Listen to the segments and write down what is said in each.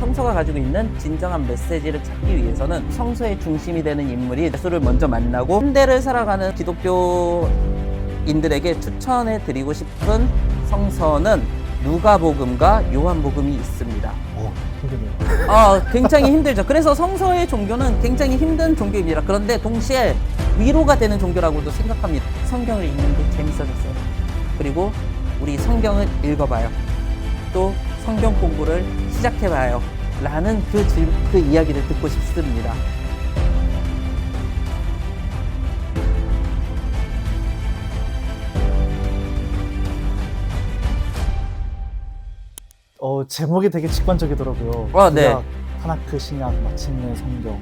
성서가 가지고 있는 진정한 메시지를 찾기 위해서는 성서의 중심이 되는 인물이 예수를 먼저 만나고 현대를 살아가는 기독교인들에게 추천해 드리고 싶은 성서는 누가복음과 요한복음이 있습니다. 힘드네요. 굉장히 힘들죠. 그래서 성서의 종교는 굉장히 힘든 종교입니다. 그런데 동시에 위로가 되는 종교라고도 생각합니다. 성경을 읽는 게 재밌어졌어요. 그리고 우리 성경을 읽어봐요. 또 성경 공부를 시작해봐요. 라는 그 이야기를 듣고 싶습니다. 제목이 되게 직관적이더라고요. 네. 구약, 타나크, 신약, 마침내 성경.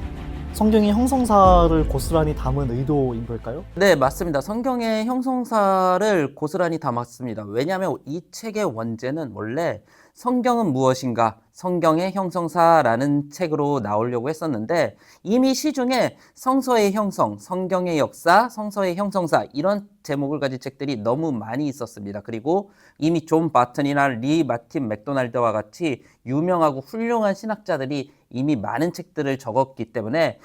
성경이 형성사를 고스란히 담은 의도인 걸까요? 네, 맞습니다. 성경의 형성사를 고스란히 담았습니다. 왜냐하면 이 책의 원제는 원래 성경은 무엇인가? 성경의 형성사라는 책으로 나오려고 했었는데 이미 시중에 성서의 형성, 성경의 역사, 성서의 형성사 이런 제목을 가진 책들이 너무 많이 있었습니다. 그리고 이미 존 바튼이나 리 마틴 맥도날드와 같이 유명하고 훌륭한 신학자들이 이미 많은 책들을 적었기 때문에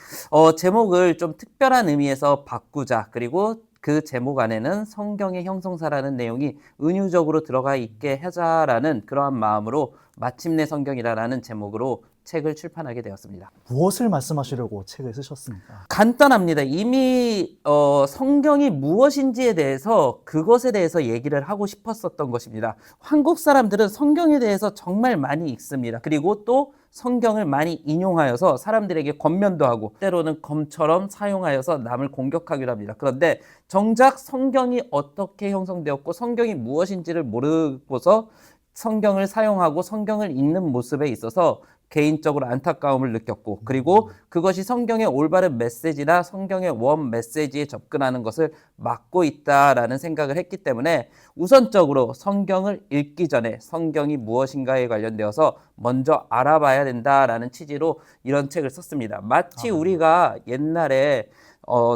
제목을 좀 특별한 의미에서 바꾸자. 그리고 그 제목 안에는 성경의 형성사라는 내용이 은유적으로 들어가 있게 하자라는 그러한 마음으로 마침내 성경이라는 제목으로 책을 출판하게 되었습니다. 무엇을 말씀하시려고 책을 쓰셨습니까? 간단합니다. 이미 성경이 무엇인지에 대해서 그것에 대해서 얘기를 하고 싶었었던 것입니다. 한국 사람들은 성경에 대해서 정말 많이 읽습니다. 그리고 또 성경을 많이 인용하여서 사람들에게 권면도 하고 때로는 검처럼 사용하여서 남을 공격하기도 합니다. 그런데 정작 성경이 어떻게 형성되었고 성경이 무엇인지를 모르고서 성경을 사용하고 성경을 읽는 모습에 있어서 개인적으로 안타까움을 느꼈고 그리고 그것이 성경의 올바른 메시지나 성경의 원 메시지에 접근하는 것을 막고 있다라는 생각을 했기 때문에 우선적으로 성경을 읽기 전에 성경이 무엇인가에 관련되어서 먼저 알아봐야 된다라는 취지로 이런 책을 썼습니다. 마치 우리가 옛날에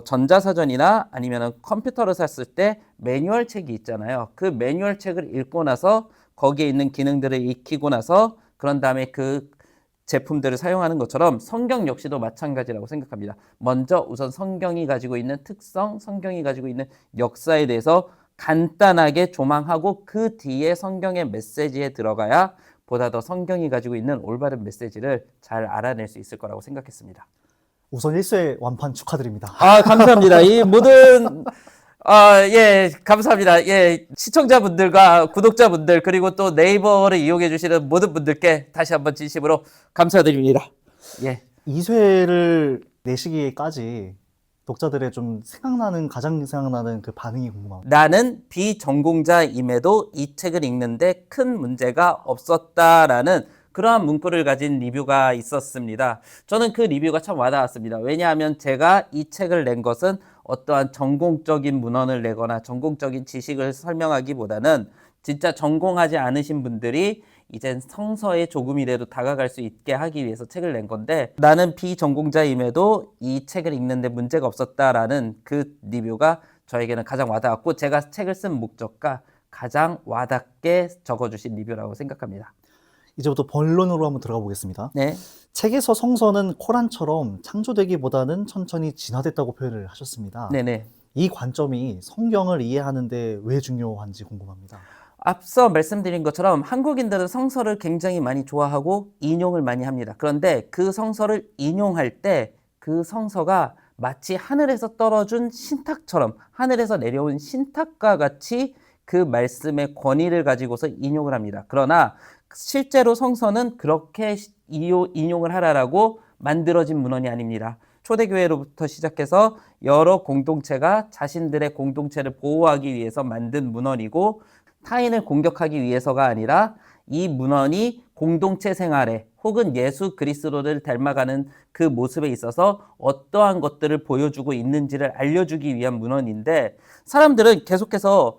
전자사전이나 아니면 컴퓨터를 샀을 때 매뉴얼 책이 있잖아요. 그 매뉴얼 책을 읽고 나서 거기에 있는 기능들을 익히고 나서 그런 다음에 그 제품들을 사용하는 것처럼 성경 역시도 마찬가지라고 생각합니다. 먼저 우선 성경이 가지고 있는 특성, 성경이 가지고 있는 역사에 대해서 간단하게 조망하고 그 뒤에 성경의 메시지에 들어가야 보다 더 성경이 가지고 있는 올바른 메시지를 잘 알아낼 수 있을 거라고 생각했습니다. 우선 1쇄 완판 축하드립니다. 감사합니다. 이 모든 예, 감사합니다. 예, 시청자분들과 구독자분들 그리고 또 네이버를 이용해 주시는 모든 분들께 다시 한번 진심으로 감사드립니다. 예. 2쇄를 내시기까지 독자들의 좀 가장 생각나는 그 반응이 궁금합니다. 나는 비전공자임에도 이 책을 읽는데 큰 문제가 없었다라는 그러한 문구를 가진 리뷰가 있었습니다. 저는 그 리뷰가 참 와닿았습니다. 왜냐하면 제가 이 책을 낸 것은 어떠한 전공적인 문헌을 내거나 전공적인 지식을 설명하기보다는 진짜 전공하지 않으신 분들이 이젠 성서에 조금이라도 다가갈 수 있게 하기 위해서 책을 낸 건데 나는 비전공자임에도 이 책을 읽는데 문제가 없었다라는 그 리뷰가 저에게는 가장 와닿았고 제가 책을 쓴 목적과 가장 와닿게 적어주신 리뷰라고 생각합니다. 이제부터 본론으로 한번 들어가 보겠습니다. 네. 책에서 성서는 코란처럼 창조되기보다는 천천히 진화됐다고 표현을 하셨습니다. 네네. 이 관점이 성경을 이해하는데 왜 중요한지 궁금합니다. 앞서 말씀드린 것처럼 한국인들은 성서를 굉장히 많이 좋아하고 인용을 많이 합니다. 그런데 그 성서를 인용할 때 그 성서가 마치 하늘에서 떨어진 신탁처럼 하늘에서 내려온 신탁과 같이 그 말씀의 권위를 가지고서 인용을 합니다. 그러나 실제로 성서는 그렇게 인용을 하라라고 만들어진 문헌이 아닙니다. 초대교회로부터 시작해서 여러 공동체가 자신들의 공동체를 보호하기 위해서 만든 문헌이고 타인을 공격하기 위해서가 아니라 이 문헌이 공동체 생활에 혹은 예수 그리스도를 닮아가는 그 모습에 있어서 어떠한 것들을 보여주고 있는지를 알려주기 위한 문헌인데 사람들은 계속해서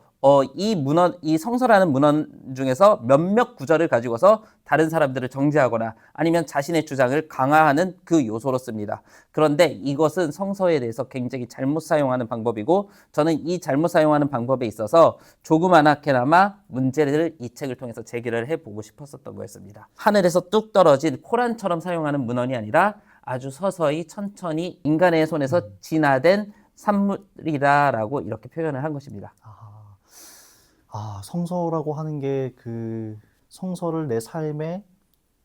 이 성서라는 문헌 중에서 몇몇 구절을 가지고서 다른 사람들을 정죄하거나 아니면 자신의 주장을 강화하는 그 요소로 씁니다. 그런데 이것은 성서에 대해서 굉장히 잘못 사용하는 방법이고 저는 이 잘못 사용하는 방법에 있어서 조그마하게나마 문제를 이 책을 통해서 제기를 해보고 싶었었던 거였습니다. 하늘에서 뚝 떨어진 코란처럼 사용하는 문헌이 아니라 아주 서서히 천천히 인간의 손에서 진화된 산물이다라고 이렇게 표현을 한 것입니다. 성서라고 하는 게 그 성서를 내 삶의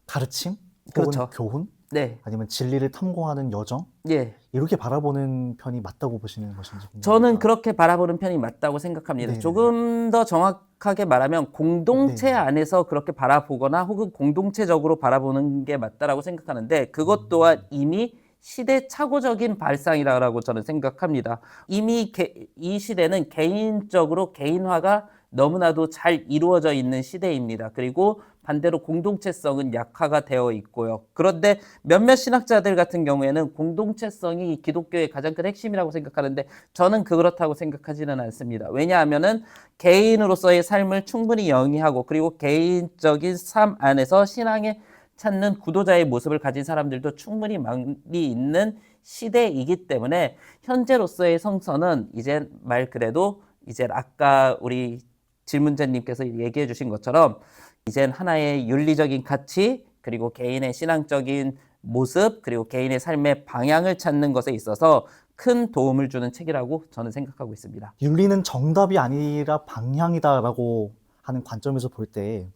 가르침, 혹은 그렇죠. 교훈, 네. 아니면 진리를 탐구하는 여정, 예. 이렇게 바라보는 편이 맞다고 보시는 것인지 궁금합니다. 저는 그렇게 바라보는 편이 맞다고 생각합니다. 네네. 조금 더 정확하게 말하면 공동체 네네. 안에서 그렇게 바라보거나 혹은 공동체적으로 바라보는 게 맞다라고 생각하는데 그것 또한 이미 시대착오적인 발상이라고 저는 생각합니다. 이미 이 시대는 개인적으로 개인화가 너무나도 잘 이루어져 있는 시대입니다. 그리고 반대로 공동체성은 약화가 되어 있고요. 그런데 몇몇 신학자들 같은 경우에는 공동체성이 기독교의 가장 큰 핵심이라고 생각하는데 저는 그렇다고 생각하지는 않습니다. 왜냐하면은 개인으로서의 삶을 충분히 영위하고 그리고 개인적인 삶 안에서 신앙에 찾는 구도자의 모습을 가진 사람들도 충분히 많이 있는 시대이기 때문에 현재로서의 성서는 이제 말 그대로 이제 아까 우리 질문자님께서 얘기해 주신 것처럼 이젠 하나의 윤리적인 가치 그리고 개인의 신앙적인 모습 그리고 개인의 삶의 방향을 찾는 것에 있어서 큰 도움을 주는 책이라고 저는 생각하고 있습니다. 윤리는 정답이 아니라 방향이다라고 하는 관점에서 볼 때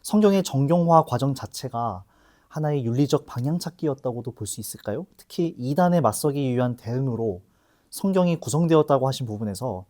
성경의 정경화 과정 자체가 하나의 윤리적 방향 찾기였다고도 볼 수 있을까요? 특히 이단에 맞서기 위한 대응으로 성경이 구성되었다고 하신 부분에서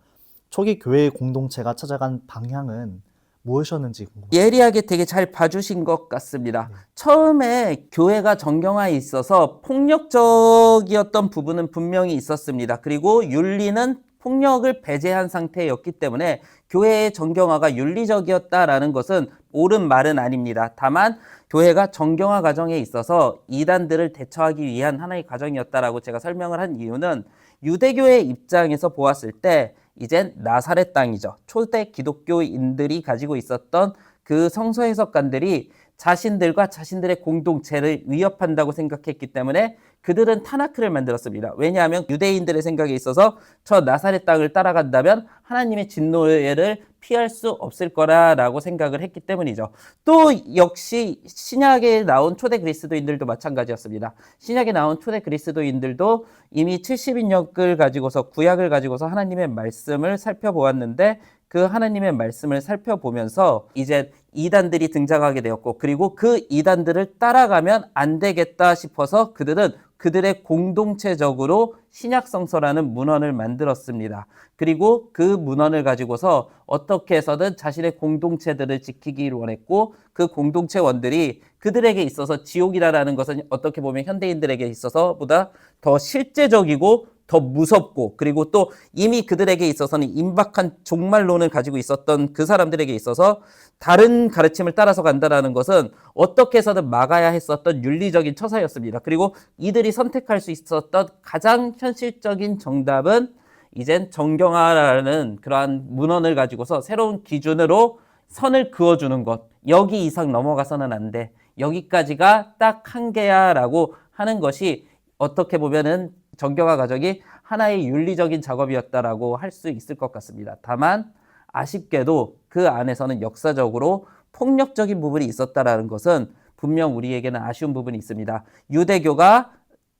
초기 교회의 공동체가 찾아간 방향은 무엇이었는지 궁금합니다. 예리하게 되게 잘 봐주신 것 같습니다. 처음에 교회가 정경화에 있어서 폭력적이었던 부분은 분명히 있었습니다. 그리고 윤리는 폭력을 배제한 상태였기 때문에 교회의 정경화가 윤리적이었다라는 것은 옳은 말은 아닙니다. 다만 교회가 정경화 과정에 있어서 이단들을 대처하기 위한 하나의 과정이었다라고 제가 설명을 한 이유는 유대교의 입장에서 보았을 때 이젠 나사렛 땅이죠. 초대 기독교인들이 가지고 있었던 그 성서 해석관들이 자신들과 자신들의 공동체를 위협한다고 생각했기 때문에 그들은 타나크를 만들었습니다. 왜냐하면 유대인들의 생각에 있어서 저 나사렛 땅을 따라간다면 하나님의 진노를 피할 수 없을 거라고 생각을 했기 때문이죠. 또 역시 신약에 나온 초대 그리스도인들도 마찬가지였습니다. 신약에 나온 초대 그리스도인들도 이미 70인역을 가지고서 구약을 가지고서 하나님의 말씀을 살펴보았는데 그 하나님의 말씀을 살펴보면서 이제 이단들이 등장하게 되었고 그리고 그 이단들을 따라가면 안 되겠다 싶어서 그들은 그들의 공동체적으로 신약성서라는 문헌을 만들었습니다. 그리고 그 문헌을 가지고서 어떻게 해서든 자신의 공동체들을 지키기를 원했고 그 공동체원들이 그들에게 있어서 지옥이라는 것은 어떻게 보면 현대인들에게 있어서보다 더 실제적이고 더 무섭고 그리고 또 이미 그들에게 있어서는 임박한 종말론을 가지고 있었던 그 사람들에게 있어서 다른 가르침을 따라서 간다는 것은 어떻게 해서든 막아야 했었던 윤리적인 처사였습니다. 그리고 이들이 선택할 수 있었던 가장 현실적인 정답은 이젠 정경화라는 그러한 문헌을 가지고서 새로운 기준으로 선을 그어주는 것. 여기 이상 넘어가서는 안 돼. 여기까지가 딱 한계야 라고 하는 것이 어떻게 보면은 정경화 과정이 하나의 윤리적인 작업이었다라고 할 수 있을 것 같습니다. 다만 아쉽게도 그 안에서는 역사적으로 폭력적인 부분이 있었다라는 것은 분명 우리에게는 아쉬운 부분이 있습니다. 유대교가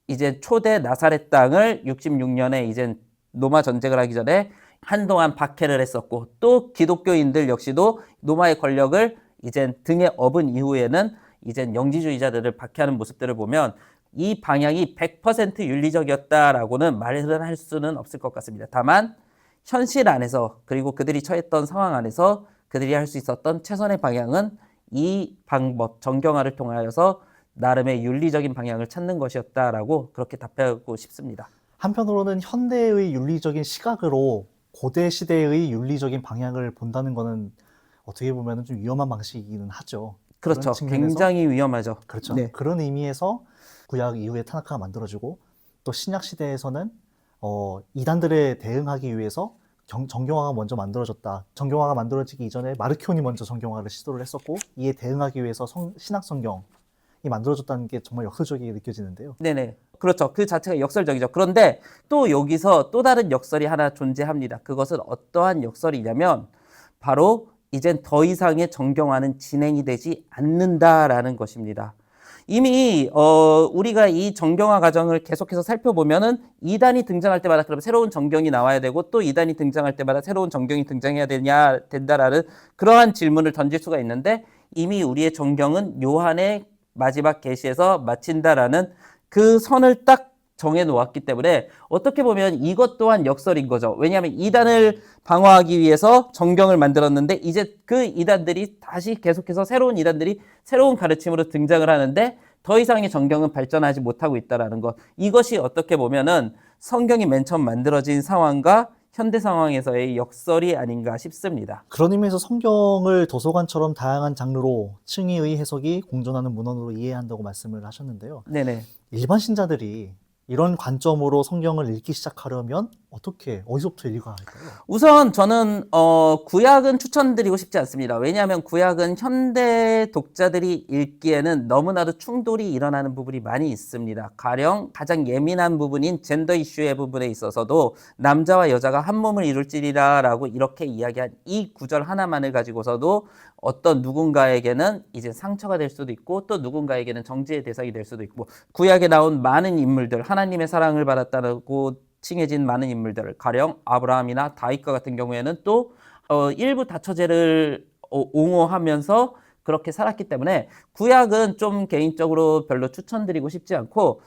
이제 초대 나사렛 땅을 66년에 이제 로마 전쟁을 하기 전에 한동안 박해를 했었고 또 기독교인들 역시도 로마의 권력을 이제 등에 업은 이후에는 이제 영지주의자들을 박해하는 모습들을 보면 이 방향이 100% 윤리적이었다라고는 말을 할 수는 없을 것 같습니다. 다만 현실 안에서 그리고 그들이 처했던 상황 안에서 그들이 할 수 있었던 최선의 방향은 이 방법, 정경화를 통하여서 나름의 윤리적인 방향을 찾는 것이었다라고 그렇게 답하고 싶습니다. 한편으로는 현대의 윤리적인 시각으로 고대 시대의 윤리적인 방향을 본다는 것은 어떻게 보면 좀 위험한 방식이기는 하죠. 그렇죠. 그런 측면에서 굉장히 위험하죠. 그렇죠. 네. 그런 의미에서 구약 이후에 타나카가 만들어지고 또 신약 시대에서는 이단들에 대응하기 위해서 정경화가 먼저 만들어졌다. 정경화가 만들어지기 이전에 마르키온이 먼저 정경화를 시도를 했었고 이에 대응하기 위해서 신약 성경이 만들어졌다는 게 정말 역설적이게 느껴지는데요. 네네. 그렇죠. 그 자체가 역설적이죠. 그런데 또 여기서 또 다른 역설이 하나 존재합니다. 그것은 어떠한 역설이냐면 바로 이젠 더 이상의 정경화는 진행이 되지 않는다라는 것입니다. 이미 우리가 이 정경화 과정을 계속해서 살펴보면은 이단이 등장할 때마다 그럼 새로운 정경이 나와야 되고 또 이단이 등장할 때마다 새로운 정경이 등장해야 된다라는 그러한 질문을 던질 수가 있는데 이미 우리의 정경은 요한의 마지막 계시에서 마친다라는 그 선을 딱 정해 놓았기 때문에 어떻게 보면 이것 또한 역설인 거죠. 왜냐하면 이단을 방어하기 위해서 정경을 만들었는데 이제 그 이단들이 다시 계속해서 새로운 이단들이 새로운 가르침으로 등장을 하는데 더 이상의 정경은 발전하지 못하고 있다는 것. 이것이 어떻게 보면은 성경이 맨 처음 만들어진 상황과 현대 상황에서의 역설이 아닌가 싶습니다. 그런 의미에서 성경을 도서관처럼 다양한 장르로 층위의 해석이 공존하는 문헌으로 이해해야 한다고 말씀을 하셨는데요. 네네. 일반 신자들이 이런 관점으로 성경을 읽기 시작하려면 어디서부터 읽어야 할까요? 우선 저는 구약은 추천드리고 싶지 않습니다. 왜냐하면 구약은 현대 독자들이 읽기에는 너무나도 충돌이 일어나는 부분이 많이 있습니다. 가령 가장 예민한 부분인 젠더 이슈의 부분에 있어서도 남자와 여자가 한 몸을 이룰지니라 라고 이렇게 이야기한 이 구절 하나만을 가지고서도 어떤 누군가에게는 이제 상처가 될 수도 있고 또 누군가에게는 정죄의 대상이 될 수도 있고 구약에 나온 많은 인물들, 하나님의 사랑을 받았다고 칭해진 많은 인물들, 가령 아브라함이나 다윗과 같은 경우에는 또 일부 다처제를 옹호하면서 그렇게 살았기 때문에 구약은 좀 개인적으로 별로 추천드리고 싶지 않고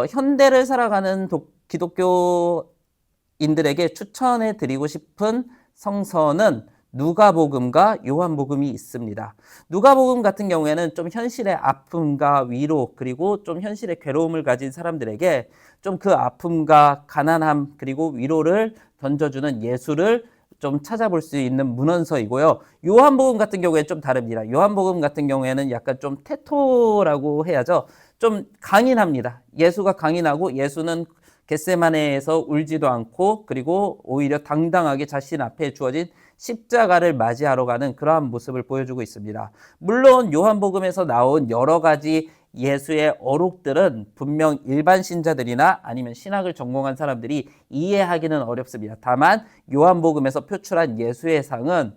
현대를 살아가는 기독교인들에게 추천해 드리고 싶은 성서는 누가복음과 요한복음이 있습니다. 누가복음 같은 경우에는 좀 현실의 아픔과 위로 그리고 좀 현실의 괴로움을 가진 사람들에게 좀 그 아픔과 가난함 그리고 위로를 던져주는 예수를 좀 찾아볼 수 있는 문헌서이고요. 요한복음 같은 경우에는 좀 다릅니다. 요한복음 같은 경우에는 약간 좀 테토라고 해야죠. 좀 강인합니다. 예수가 강인하고 예수는 겟세마네에서 울지도 않고 그리고 오히려 당당하게 자신 앞에 주어진 십자가를 맞이하러 가는 그러한 모습을 보여주고 있습니다. 물론 요한복음에서 나온 여러 가지 예수의 어록들은 분명 일반 신자들이나 아니면 신학을 전공한 사람들이 이해하기는 어렵습니다. 다만 요한복음에서 표출한 예수의 상은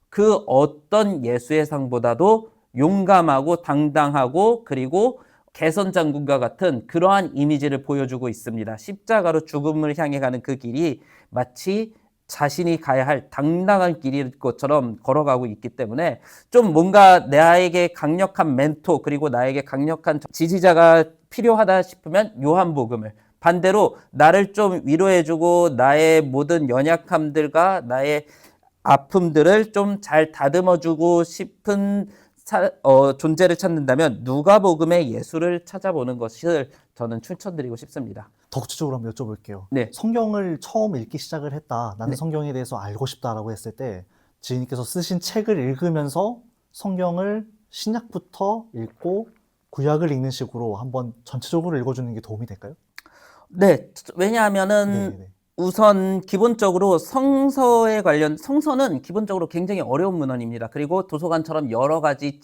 그 어떤 예수의 상보다도 용감하고 당당하고 그리고 개선장군과 같은 그러한 이미지를 보여주고 있습니다. 십자가로 죽음을 향해 가는 그 길이 마치 자신이 가야 할 당당한 길일 것처럼 걸어가고 있기 때문에 좀 뭔가 나에게 강력한 멘토 그리고 나에게 강력한 지지자가 필요하다 싶으면 요한복음을, 반대로 나를 좀 위로해주고 나의 모든 연약함들과 나의 아픔들을 좀 잘 다듬어주고 싶은 존재를 찾는다면 누가복음의 예수를 찾아보는 것을 저는 추천드리고 싶습니다. 더 구체적으로 한번 여쭤볼게요. 네. 성경을 처음 읽기 시작을 했다. 나는 네. 성경에 대해서 알고 싶다라고 했을 때 지인님께서 쓰신 책을 읽으면서 성경을 신약부터 읽고 구약을 읽는 식으로 한번 전체적으로 읽어주는 게 도움이 될까요? 네, 왜냐하면은 네네네. 우선 기본적으로 성서는 기본적으로 굉장히 어려운 문헌입니다. 그리고 도서관처럼 여러 가지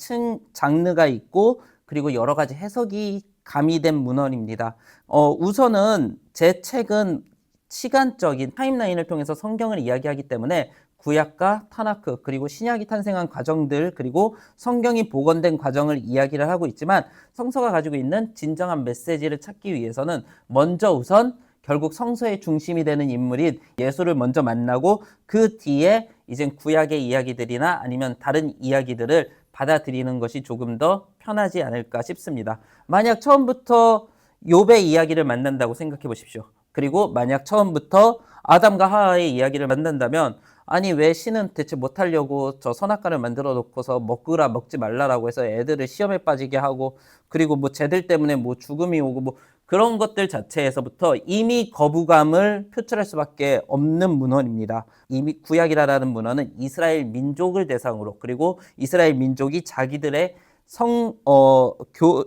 장르가 있고 그리고 여러 가지 해석이 가미된 문헌입니다. 우선은 제 책은 시간적인 타임라인을 통해서 성경을 이야기하기 때문에 구약과 타나크 그리고 신약이 탄생한 과정들 그리고 성경이 복원된 과정을 이야기를 하고 있지만 성서가 가지고 있는 진정한 메시지를 찾기 위해서는 먼저 우선 결국 성서의 중심이 되는 인물인 예수를 먼저 만나고 그 뒤에 이제 구약의 이야기들이나 아니면 다른 이야기들을 받아들이는 것이 조금 더 편하지 않을까 싶습니다. 만약 처음부터 욥의 이야기를 만난다고 생각해 보십시오. 그리고 만약 처음부터 아담과 하와의 이야기를 만난다면 아니 왜 신은 대체 못하려고 저 선악과를 만들어 놓고서 먹으라 먹지 말라라고 해서 애들을 시험에 빠지게 하고 그리고 뭐 쟤들 때문에 뭐 죽음이 오고 뭐 그런 것들 자체에서부터 이미 거부감을 표출할 수밖에 없는 문헌입니다. 이미 구약이라는 문헌은 이스라엘 민족을 대상으로 그리고 이스라엘 민족이 자기들의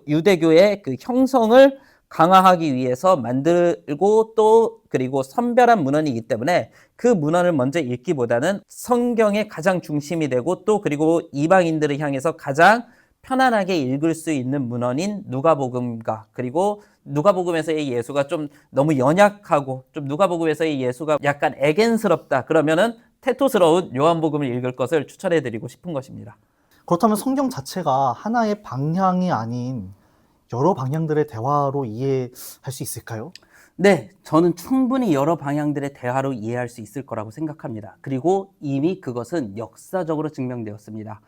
유대교의 그 형성을 강화하기 위해서 만들고 또 그리고 선별한 문헌이기 때문에 그 문헌을 먼저 읽기보다는 성경의 가장 중심이 되고 또 그리고 이방인들을 향해서 가장 편안하게 읽을 수 있는 문헌인 누가복음과 그리고 누가복음에서의 예수가 좀 너무 연약하고 좀 누가복음에서의 예수가 약간 애견스럽다 그러면은 태토스러운 요한복음을 읽을 것을 추천해 드리고 싶은 것입니다. 그렇다면 성경 자체가 하나의 방향이 아닌 여러 방향들의 대화로 이해할 수 있을까요? 네, 저는 충분히 여러 방향들의 대화로 이해할 수 있을 거라고 생각합니다. 그리고 이미 그것은 역사적으로 증명되었습니다.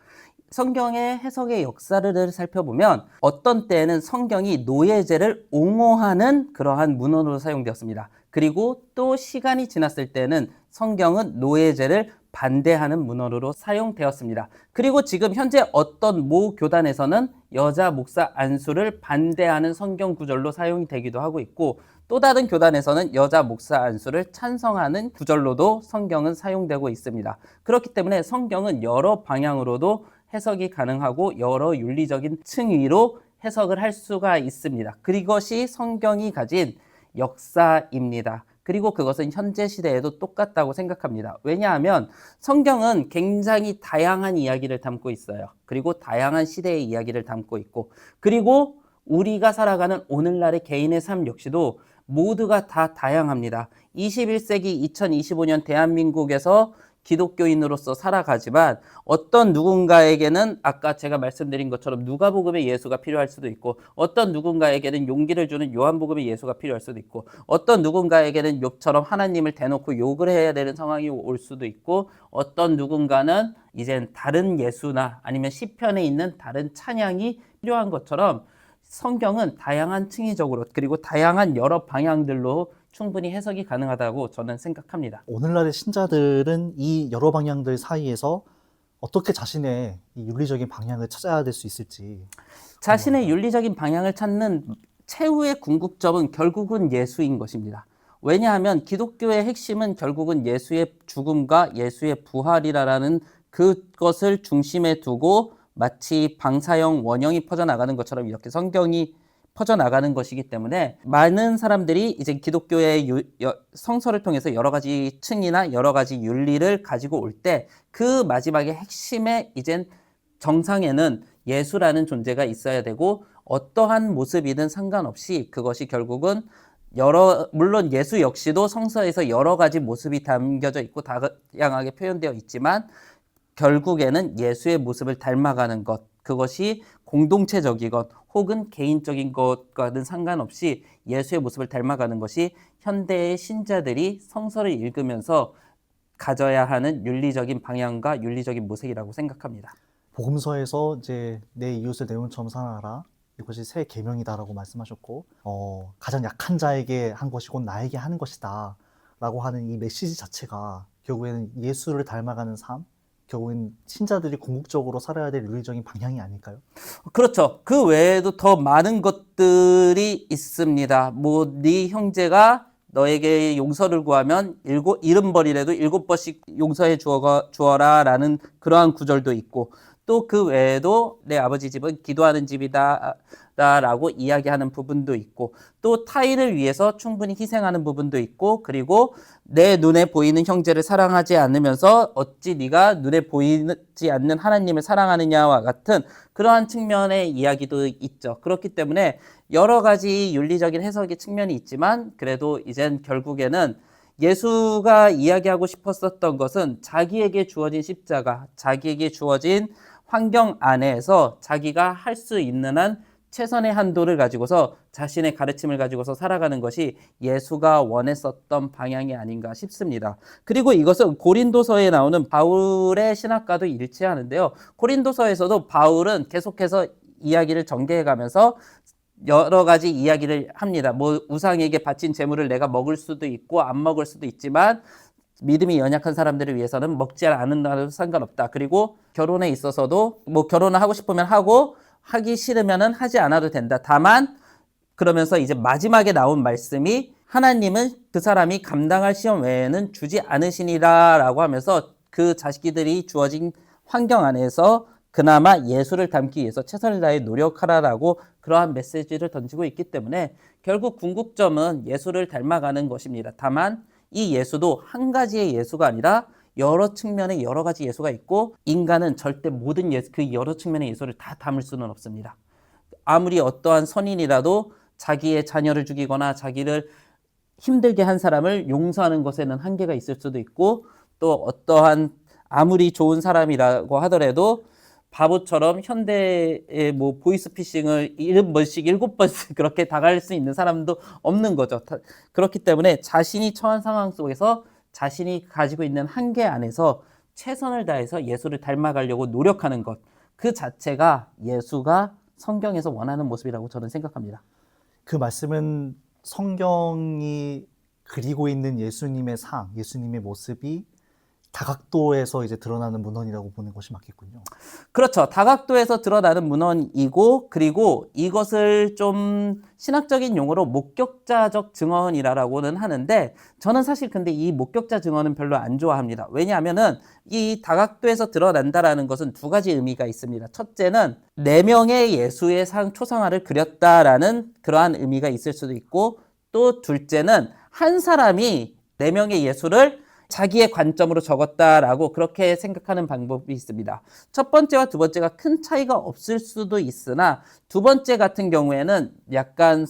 성경의 해석의 역사를 살펴보면 어떤 때에는 성경이 노예제를 옹호하는 그러한 문헌으로 사용되었습니다. 그리고 또 시간이 지났을 때는 성경은 노예제를 반대하는 문헌으로 사용되었습니다. 그리고 지금 현재 어떤 모 교단에서는 여자 목사 안수를 반대하는 성경 구절로 사용이 되기도 하고 있고 또 다른 교단에서는 여자 목사 안수를 찬성하는 구절로도 성경은 사용되고 있습니다. 그렇기 때문에 성경은 여러 방향으로도 해석이 가능하고 여러 윤리적인 층위로 해석을 할 수가 있습니다. 그것이 성경이 가진 역사입니다. 그리고 그것은 현재 시대에도 똑같다고 생각합니다. 왜냐하면 성경은 굉장히 다양한 이야기를 담고 있어요. 그리고 다양한 시대의 이야기를 담고 있고 그리고 우리가 살아가는 오늘날의 개인의 삶 역시도 모두가 다 다양합니다. 21세기 2025년 대한민국에서 기독교인으로서 살아가지만 어떤 누군가에게는 아까 제가 말씀드린 것처럼 누가복음의 예수가 필요할 수도 있고 어떤 누군가에게는 용기를 주는 요한복음의 예수가 필요할 수도 있고 어떤 누군가에게는 욥처럼 하나님을 대놓고 욕을 해야 되는 상황이 올 수도 있고 어떤 누군가는 이젠 다른 예수나 아니면 시편에 있는 다른 찬양이 필요한 것처럼 성경은 다양한 층위적으로 그리고 다양한 여러 방향들로 충분히 해석이 가능하다고 저는 생각합니다. 오늘날의 신자들은 이 여러 방향들 사이에서 어떻게 자신의 이 윤리적인 방향을 찾아야 될 수 있을지. 자신의 윤리적인 방향을 찾는 최후의 궁극점은 결국은 예수인 것입니다. 왜냐하면 기독교의 핵심은 결국은 예수의 죽음과 예수의 부활이라는 그것을 중심에 두고 마치 방사형 원형이 퍼져나가는 것처럼 이렇게 성경이 퍼져나가는 것이기 때문에 많은 사람들이 이제 기독교의 성서를 통해서 여러 가지 층이나 여러 가지 윤리를 가지고 올 때 그 마지막에 핵심에 이젠 정상에는 예수라는 존재가 있어야 되고 어떠한 모습이든 상관없이 그것이 결국은 물론 예수 역시도 성서에서 여러 가지 모습이 담겨져 있고 다양하게 표현되어 있지만 결국에는 예수의 모습을 닮아가는 것, 그것이 공동체적이건 혹은 개인적인 것과는 상관없이 예수의 모습을 닮아가는 것이 현대의 신자들이 성서를 읽으면서 가져야 하는 윤리적인 방향과 윤리적인 모색이라고 생각합니다. 복음서에서 이제 내 이웃을 내 몸처럼 사랑하라. 이것이 새 계명이다라고 말씀하셨고, 가장 약한 자에게 한 것이 곧 나에게 하는 것이다. 라고 하는 이 메시지 자체가 결국에는 예수를 닮아가는 삶, 결국엔 신자들이 궁극적으로 살아야 될 윤리적인 방향이 아닐까요? 그렇죠. 그 외에도 더 많은 것들이 있습니다. 네 형제가 너에게 용서를 구하면 70번이라도 7번씩 용서해 주어라 라는 그러한 구절도 있고 또 그 외에도 내 아버지 집은 기도하는 집이다 라고 이야기하는 부분도 있고 또 타인을 위해서 충분히 희생하는 부분도 있고 그리고 내 눈에 보이는 형제를 사랑하지 않으면서 어찌 네가 눈에 보이지 않는 하나님을 사랑하느냐와 같은 그러한 측면의 이야기도 있죠. 그렇기 때문에 여러 가지 윤리적인 해석의 측면이 있지만 그래도 이젠 결국에는 예수가 이야기하고 싶었었던 것은 자기에게 주어진 십자가, 자기에게 주어진 환경 안에서 자기가 할 수 있는 한 최선의 한도를 가지고서 자신의 가르침을 가지고서 살아가는 것이 예수가 원했었던 방향이 아닌가 싶습니다. 그리고 이것은 고린도서에 나오는 바울의 신학과도 일치하는데요. 고린도서에서도 바울은 계속해서 이야기를 전개해가면서 여러 가지 이야기를 합니다. 우상에게 바친 재물을 내가 먹을 수도 있고 안 먹을 수도 있지만 믿음이 연약한 사람들을 위해서는 먹지 않는다도 상관없다. 그리고 결혼에 있어서도 결혼을 하고 싶으면 하고 하기 싫으면 하지 않아도 된다. 다만 그러면서 이제 마지막에 나온 말씀이 하나님은 그 사람이 감당할 시험 외에는 주지 않으시니라 라고 하면서 그 자식들이 주어진 환경 안에서 그나마 예수를 닮기 위해서 최선을 다해 노력하라라고 그러한 메시지를 던지고 있기 때문에 결국 궁극점은 예수를 닮아가는 것입니다. 다만 이 예수도 한 가지의 예수가 아니라 여러 측면의 여러 가지 예수가 있고 인간은 절대 모든 예수, 그 여러 측면의 예수를 다 담을 수는 없습니다. 아무리 어떠한 선인이라도 자기의 자녀를 죽이거나 자기를 힘들게 한 사람을 용서하는 것에는 한계가 있을 수도 있고 또 어떠한 아무리 좋은 사람이라고 하더라도 바보처럼 현대의 뭐 보이스피싱을 7번씩 7번씩 그렇게 당할 수 있는 사람도 없는 거죠. 그렇기 때문에 자신이 처한 상황 속에서 자신이 가지고 있는 한계 안에서 최선을 다해서 예수를 닮아가려고 노력하는 것, 그 자체가 예수가 성경에서 원하는 모습이라고 저는 생각합니다. 그 말씀은 성경이 그리고 있는 예수님의 상, 예수님의 모습이 다각도에서 이제 드러나는 문헌이라고 보는 것이 맞겠군요. 그렇죠. 다각도에서 드러나는 문헌이고 그리고 이것을 좀 신학적인 용어로 목격자적 증언이라고는 하는데 저는 사실 근데 이 목격자 증언은 별로 안 좋아합니다. 왜냐하면은 이 다각도에서 드러난다라는 것은 두 가지 의미가 있습니다. 첫째는 4명의 예수의 초상화를 그렸다라는 그러한 의미가 있을 수도 있고 또 둘째는 한 사람이 4명의 예수를 자기의 관점으로 적었다라고 그렇게 생각하는 방법이 있습니다. 첫 번째와 두 번째가 큰 차이가 없을 수도 있으나 두 번째 같은 경우에는 약간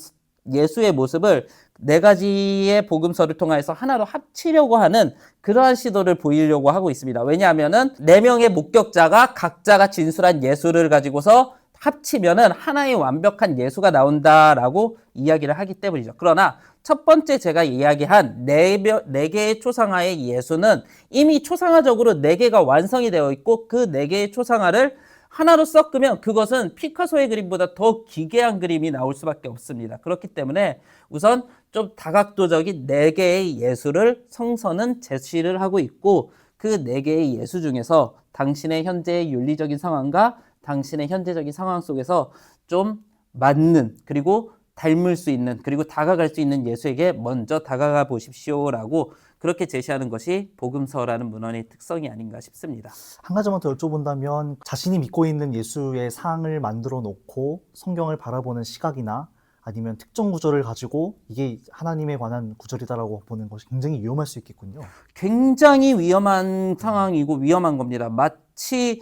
예수의 모습을 4가지의 복음서를 통해서 하나로 합치려고 하는 그러한 시도를 보이려고 하고 있습니다. 왜냐하면은 4명의 목격자가 각자가 진술한 예수를 가지고서 합치면은 하나의 완벽한 예수가 나온다라고 이야기를 하기 때문이죠. 그러나 첫 번째 제가 이야기한 4개의 초상화의 예수는 이미 초상화적으로 4개가 완성이 되어 있고 그 4개의 초상화를 하나로 섞으면 그것은 피카소의 그림보다 더 기괴한 그림이 나올 수밖에 없습니다. 그렇기 때문에 우선 좀 다각도적인 4개의 예수를 성서는 제시를 하고 있고 그 4개의 예수 중에서 당신의 현재의 윤리적인 상황과 당신의 현재적인 상황 속에서 좀 맞는 그리고 닮을 수 있는 그리고 다가갈 수 있는 예수에게 먼저 다가가 보십시오라고 그렇게 제시하는 것이 복음서라는 문헌의 특성이 아닌가 싶습니다. 한 가지만 더 여쭤본다면 자신이 믿고 있는 예수의 상을 만들어 놓고 성경을 바라보는 시각이나 아니면 특정 구절을 가지고 이게 하나님에 관한 구절이다라고 보는 것이 굉장히 위험할 수 있겠군요. 굉장히 위험한 상황이고 위험한 겁니다. 마치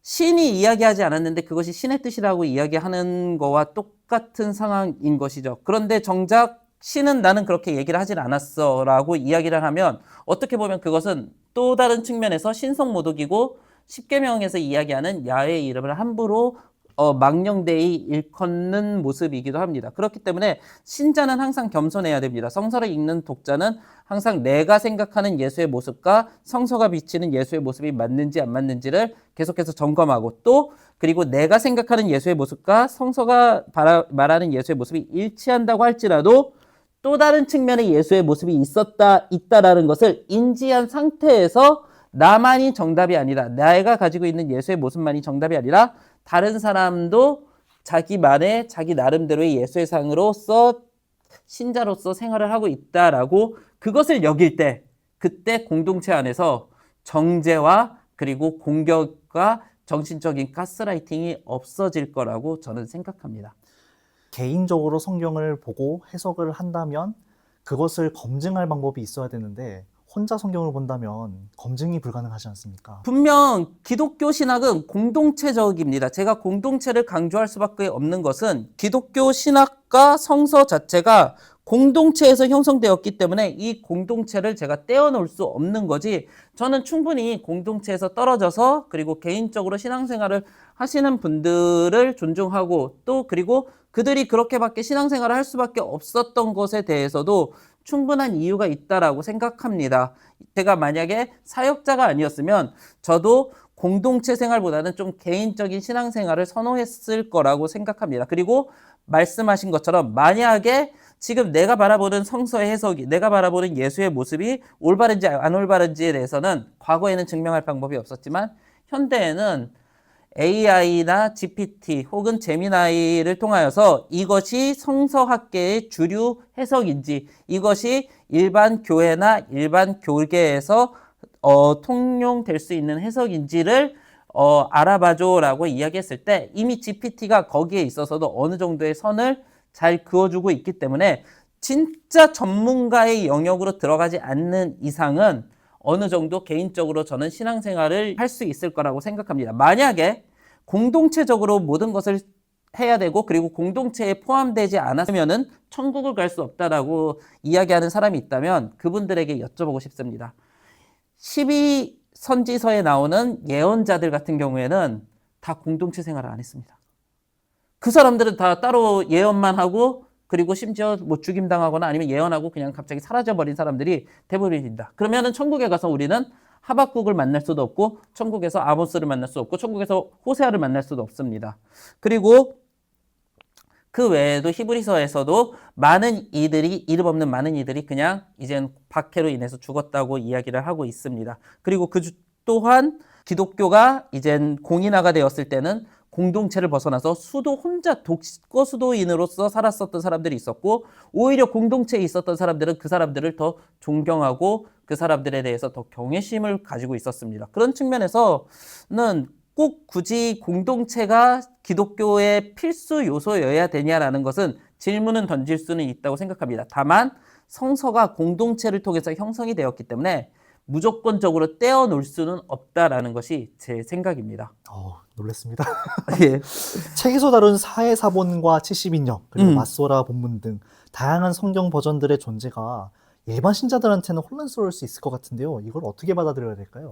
신이 이야기하지 않았는데 그것이 신의 뜻이라고 이야기하는 거와 똑같은 상황인 것이죠. 그런데 정작 신은 나는 그렇게 얘기를 하질 않았어 라고 이야기를 하면 어떻게 보면 그것은 또 다른 측면에서 신성모독이고 십계명에서 이야기하는 야훼의 이름을 함부로 망령되이 일컫는 모습이기도 합니다. 그렇기 때문에 신자는 항상 겸손해야 됩니다. 성서를 읽는 독자는 항상 내가 생각하는 예수의 모습과 성서가 비치는 예수의 모습이 맞는지 안 맞는지를 계속해서 점검하고 또 그리고 내가 생각하는 예수의 모습과 성서가 말하는 예수의 모습이 일치한다고 할지라도 또 다른 측면의 예수의 모습이 있다라는 것을 인지한 상태에서 나만이 정답이 아니라 내가 가지고 있는 예수의 모습만이 정답이 아니라 다른 사람도 자기만의 자기 나름대로의 예수의 상으로서 신자로서 생활을 하고 있다라고 그것을 여길 때 그때 공동체 안에서 정죄와 그리고 공격과 정신적인 가스라이팅이 없어질 거라고 저는 생각합니다. 개인적으로 성경을 보고 해석을 한다면 그것을 검증할 방법이 있어야 되는데 혼자 성경을 본다면 검증이 불가능하지 않습니까? 분명 기독교 신학은 공동체적입니다. 제가 공동체를 강조할 수밖에 없는 것은 기독교 신학과 성서 자체가 공동체에서 형성되었기 때문에 이 공동체를 제가 떼어놓을 수 없는 거지 저는 충분히 공동체에서 떨어져서 그리고 개인적으로 신앙생활을 하시는 분들을 존중하고 또 그리고 그들이 그렇게밖에 신앙생활을 할 수밖에 없었던 것에 대해서도 충분한 이유가 있다라고 생각합니다. 제가 만약에 사역자가 아니었으면 저도 공동체 생활보다는 좀 개인적인 신앙생활을 선호했을 거라고 생각합니다. 그리고 말씀하신 것처럼 만약에 지금 내가 바라보는 성서의 해석이 내가 바라보는 예수의 모습이 올바른지 안 올바른지에 대해서는 과거에는 증명할 방법이 없었지만 현대에는 AI나 GPT 혹은 제미나이를 통하여서 이것이 성서학계의 주류 해석인지 이것이 일반 교회나 일반 교계에서 통용될 수 있는 해석인지를 알아봐줘라고 이야기했을 때 이미 GPT가 거기에 있어서도 어느 정도의 선을 잘 그어주고 있기 때문에 진짜 전문가의 영역으로 들어가지 않는 이상은 어느 정도 개인적으로 저는 신앙생활을 할 수 있을 거라고 생각합니다. 만약에 공동체적으로 모든 것을 해야 되고 그리고 공동체에 포함되지 않았으면은 천국을 갈 수 없다라고 이야기하는 사람이 있다면 그분들에게 여쭤보고 싶습니다. 12선지서에 나오는 예언자들 같은 경우에는 다 공동체 생활을 안 했습니다. 그 사람들은 다 따로 예언만 하고 그리고 심지어 뭐 죽임당하거나 아니면 예언하고 그냥 갑자기 사라져버린 사람들이 대부분입니다. 그러면은 천국에 가서 우리는 하박국을 만날 수도 없고 천국에서 아모스를 만날 수 없고 천국에서 호세아를 만날 수도 없습니다. 그리고 그 외에도 히브리서에서도 많은 이들이 이름 없는 많은 이들이 그냥 이젠 박해로 인해서 죽었다고 이야기를 하고 있습니다. 그리고 또한 기독교가 이젠 공인화가 되었을 때는 공동체를 벗어나서 수도 혼자 독거 수도인으로서 살았었던 사람들이 있었고 오히려 공동체에 있었던 사람들은 그 사람들을 더 존경하고 그 사람들에 대해서 더 경외심을 가지고 있었습니다. 그런 측면에서는 꼭 굳이 공동체가 기독교의 필수 요소여야 되냐라는 것은 질문은 던질 수는 있다고 생각합니다. 다만 성서가 공동체를 통해서 형성이 되었기 때문에 무조건적으로 떼어놓을 수는 없다라는 것이 제 생각입니다. 놀랐습니다. 예. 책에서 다룬 사해사본과 70인역, 그리고 음. 맞소라 본문 등 다양한 성경 버전들의 존재가 일반 신자들한테는 혼란스러울 수 있을 것 같은데요. 이걸 어떻게 받아들여야 될까요?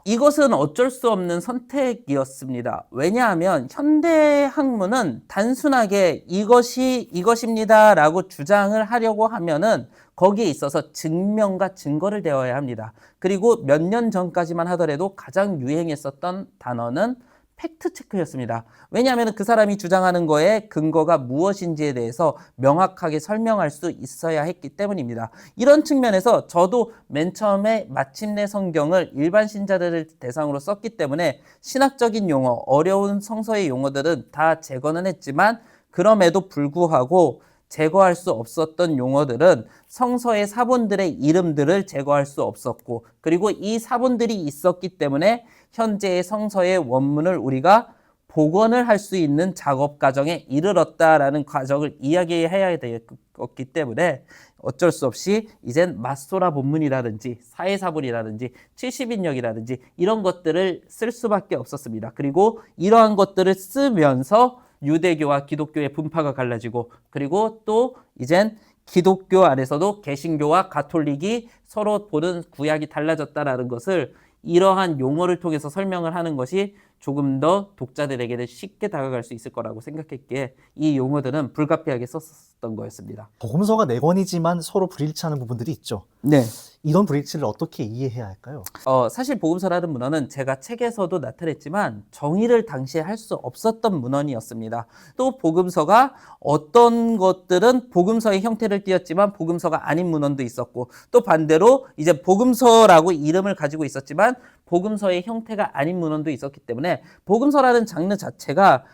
이것은 어쩔 수 없는 선택이었습니다. 왜냐하면 현대 학문은 단순하게 이것이 이것입니다라고 주장을 하려고 하면은 거기에 있어서 증명과 증거를 대어야 합니다. 그리고 몇 년 전까지만 하더라도 가장 유행했었던 단어는 팩트 체크였습니다. 왜냐하면 그 사람이 주장하는 거에 근거가 무엇인지에 대해서 명확하게 설명할 수 있어야 했기 때문입니다. 이런 측면에서 저도 맨 처음에 마침내 성경을 일반 신자들을 대상으로 썼기 때문에 신학적인 용어, 어려운 성서의 용어들은 다 제거는 했지만 그럼에도 불구하고 제거할 수 없었던 용어들은 성서의 사본들의 이름들을 제거할 수 없었고 그리고 이 사본들이 있었기 때문에 현재의 성서의 원문을 우리가 복원을 할 수 있는 작업 과정에 이르렀다라는 과정을 이야기해야 되었기 때문에 어쩔 수 없이 이젠 맞소라 본문이라든지 사해사본이라든지 70인역이라든지 이런 것들을 쓸 수밖에 없었습니다. 그리고 이러한 것들을 쓰면서 유대교와 기독교의 분파가 갈라지고 그리고 또 이젠 기독교 안에서도 개신교와 가톨릭이 서로 보는 구약이 달라졌다라는 것을 이러한 용어를 통해서 설명을 하는 것이 조금 더 독자들에게는 쉽게 다가갈 수 있을 거라고 생각했기에 이 용어들은 불가피하게 썼었던 거였습니다. 복음서가 4권이지만 서로 불일치하는 부분들이 있죠. 네. 이런 불일치를 어떻게 이해해야 할까요? 사실 복음서라는 문헌은 제가 책에서도 나타냈지만 정의를 당시에 할 수 없었던 문헌이었습니다. 또 복음서가 어떤 것들은 복음서의 형태를 띄었지만 복음서가 아닌 문헌도 있었고 또 반대로 이제 복음서라고 이름을 가지고 있었지만 복음서의 형태가 아닌 문헌도 있었기 때문에 복음서라는 장르 자체가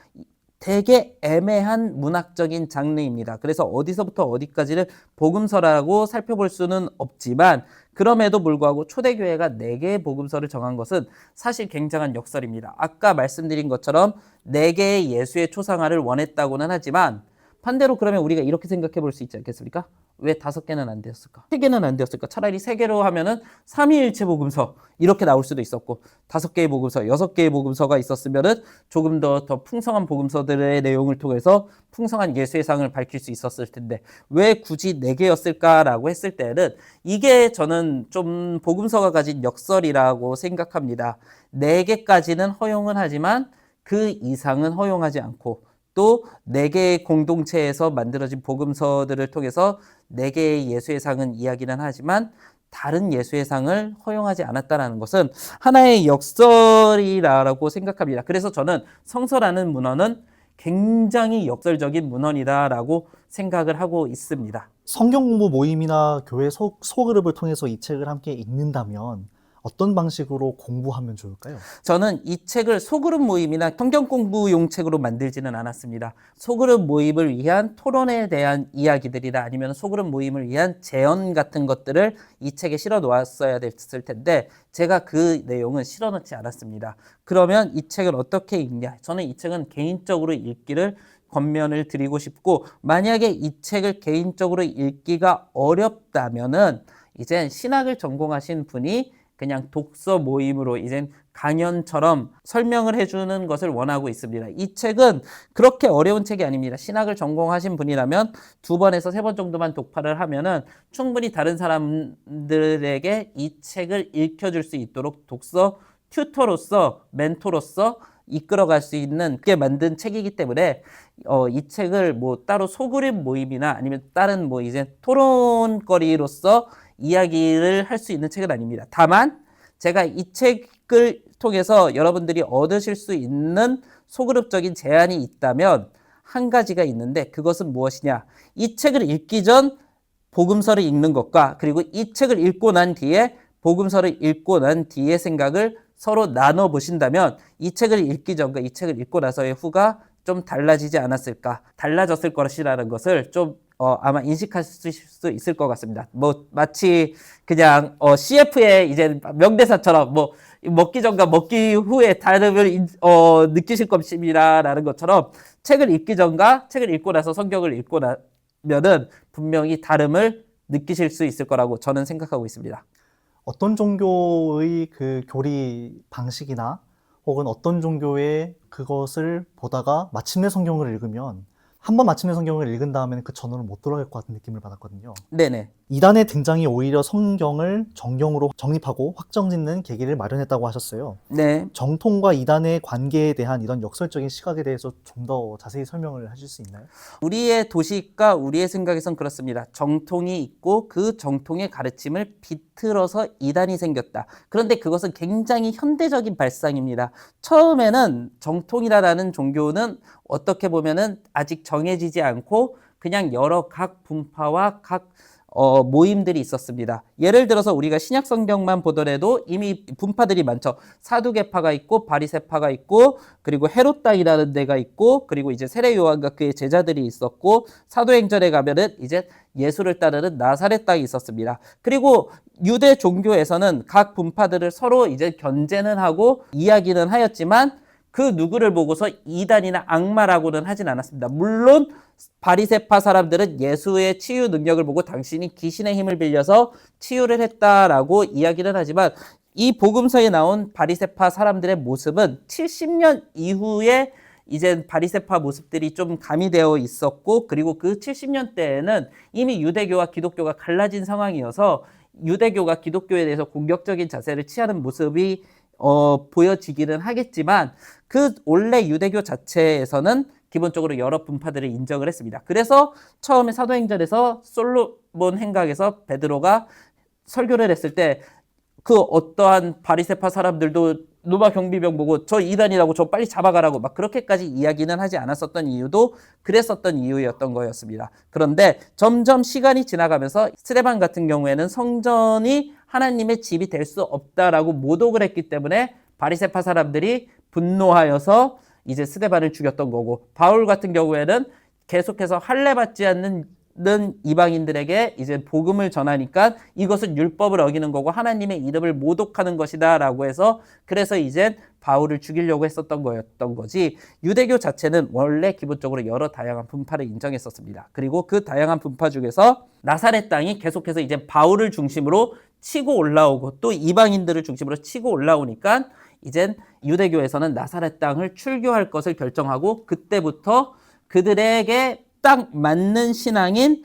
되게 애매한 문학적인 장르입니다. 그래서 어디서부터 어디까지를 복음서라고 살펴볼 수는 없지만 그럼에도 불구하고 초대교회가 4개의 복음서를 정한 것은 사실 굉장한 역설입니다. 아까 말씀드린 것처럼 4개의 예수의 초상화를 원했다고는 하지만 반대로 그러면 우리가 이렇게 생각해 볼 수 있지 않겠습니까? 왜 5개는 안 되었을까? 3개는 안 되었을까? 차라리 3개로 하면은 삼위일체 복음서 이렇게 나올 수도 있었고 5개의 복음서, 6개의 복음서가 있었으면은 조금 더 풍성한 복음서들의 내용을 통해서 풍성한 예수의 상을 밝힐 수 있었을 텐데 왜 굳이 4개였을까라고 했을 때는 이게 저는 좀 복음서가 가진 역설이라고 생각합니다. 4개까지는 허용은 하지만 그 이상은 허용하지 않고 또 4개의 공동체에서 만들어진 복음서들을 통해서 4개의 예수의 상은 이야기는 하지만 다른 예수의 상을 허용하지 않았다는 것은 하나의 역설이라고 생각합니다. 그래서 저는 성서라는 문헌은 굉장히 역설적인 문헌이다라고 생각을 하고 있습니다. 성경 공부 모임이나 교회 소그룹을 통해서 이 책을 함께 읽는다면 어떤 방식으로 공부하면 좋을까요? 저는 이 책을 소그룹 모임이나 성경 공부용 책으로 만들지는 않았습니다. 소그룹 모임을 위한 토론에 대한 이야기들이나 아니면 소그룹 모임을 위한 제언 같은 것들을 이 책에 실어 놓았어야 됐을 텐데 제가 그 내용은 실어 놓지 않았습니다. 그러면 이 책을 어떻게 읽냐? 저는 이 책은 개인적으로 읽기를 권면을 드리고 싶고, 만약에 이 책을 개인적으로 읽기가 어렵다면은 이제 신학을 전공하신 분이 그냥 독서 모임으로 이제 강연처럼 설명을 해주는 것을 원하고 있습니다. 이 책은 그렇게 어려운 책이 아닙니다. 신학을 전공하신 분이라면 2번에서 3번 정도만 독파를 하면은 충분히 다른 사람들에게 이 책을 읽혀줄 수 있도록 독서 튜터로서, 멘토로서 이끌어갈 수 있는 게 만든 책이기 때문에 이 책을 뭐 따로 소그룹 모임이나 아니면 다른 뭐 이제 토론거리로서 이야기를 할 수 있는 책은 아닙니다. 다만 제가 이 책을 통해서 여러분들이 얻으실 수 있는 소그룹적인 제안이 있다면 한 가지가 있는데, 그것은 무엇이냐? 이 책을 읽기 전 복음서를 읽는 것과 그리고 이 책을 읽고 난 뒤에 복음서를 읽고 난 뒤의 생각을 서로 나눠 보신다면 이 책을 읽기 전과 이 책을 읽고 나서의 후가 좀 달라지지 않았을까, 달라졌을 것이라는 것을 좀 아마 인식하실 수 있을 것 같습니다. 뭐 마치 그냥 CF의 이제 명대사처럼 뭐 먹기 전과 먹기 후의 다름을 느끼실 것입니다라는 것처럼 책을 읽기 전과 책을 읽고 나서 성경을 읽고 나면은 분명히 다름을 느끼실 수 있을 거라고 저는 생각하고 있습니다. 어떤 종교의 그 교리 방식이나 혹은 어떤 종교의 그것을 보다가 마침내 성경을 읽으면 한번 마침내 성경을 읽은 다음에는 그 전으로 못 돌아갈 것 같은 느낌을 받았거든요. 네네. 이단의 등장이 오히려 성경을 정경으로 정립하고 확정짓는 계기를 마련했다고 하셨어요. 네. 정통과 이단의 관계에 대한 이런 역설적인 시각에 대해서 좀 더 자세히 설명을 하실 수 있나요? 우리의 도식과 우리의 생각에선 그렇습니다. 정통이 있고 그 정통의 가르침을 비틀어서 이단이 생겼다. 그런데 그것은 굉장히 현대적인 발상입니다. 처음에는 정통이라는 종교는 어떻게 보면은 아직 정해지지 않고 그냥 여러 각 분파와 각 모임들이 있었습니다. 예를 들어서 우리가 신약 성경만 보더라도 이미 분파들이 많죠. 사두개파가 있고 바리새파가 있고 그리고 헤롯당이라는 데가 있고 그리고 이제 세례 요한과 그의 제자들이 있었고 사도행전에 가면은 이제 예수를 따르는 나사렛 땅이 있었습니다. 그리고 유대 종교에서는 각 분파들을 서로 이제 견제는 하고 이야기는 하였지만 그 누구를 보고서 이단이나 악마라고는 하진 않았습니다. 물론 바리새파 사람들은 예수의 치유 능력을 보고 당신이 귀신의 힘을 빌려서 치유를 했다라고 이야기를 하지만 이 복음서에 나온 바리새파 사람들의 모습은 70년 이후에 이제 바리새파 모습들이 좀 가미되어 있었고, 그리고 그 70년대에는 이미 유대교와 기독교가 갈라진 상황이어서 유대교가 기독교에 대해서 공격적인 자세를 취하는 모습이 보여지기는 하겠지만 그 원래 유대교 자체에서는 기본적으로 여러 분파들을 인정을 했습니다. 그래서 처음에 사도행전에서 솔로몬 행각에서 베드로가 설교를 했을 때 그 어떠한 바리새파 사람들도 로마 경비병 보고 저 이단이라고 저 빨리 잡아가라고 막 그렇게까지 이야기는 하지 않았었던 이유도 그랬었던 이유였던 거였습니다. 그런데 점점 시간이 지나가면서 스데반 같은 경우에는 성전이 하나님의 집이 될 수 없다라고 모독을 했기 때문에 바리새파 사람들이 분노하여서 이제 스데반을 죽였던 거고, 바울 같은 경우에는 계속해서 할례 받지 않는 이방인들에게 이제 복음을 전하니까 이것은 율법을 어기는 거고 하나님의 이름을 모독하는 것이다 라고 해서 그래서 이제 바울을 죽이려고 했었던 거였던 거지, 유대교 자체는 원래 기본적으로 여러 다양한 분파를 인정했었습니다. 그리고 그 다양한 분파 중에서 나사렛 땅이 계속해서 이제 바울을 중심으로 치고 올라오고 또 이방인들을 중심으로 치고 올라오니까 이젠 유대교에서는 나사렛 땅을 출교할 것을 결정하고 그때부터 그들에게 딱 맞는 신앙인,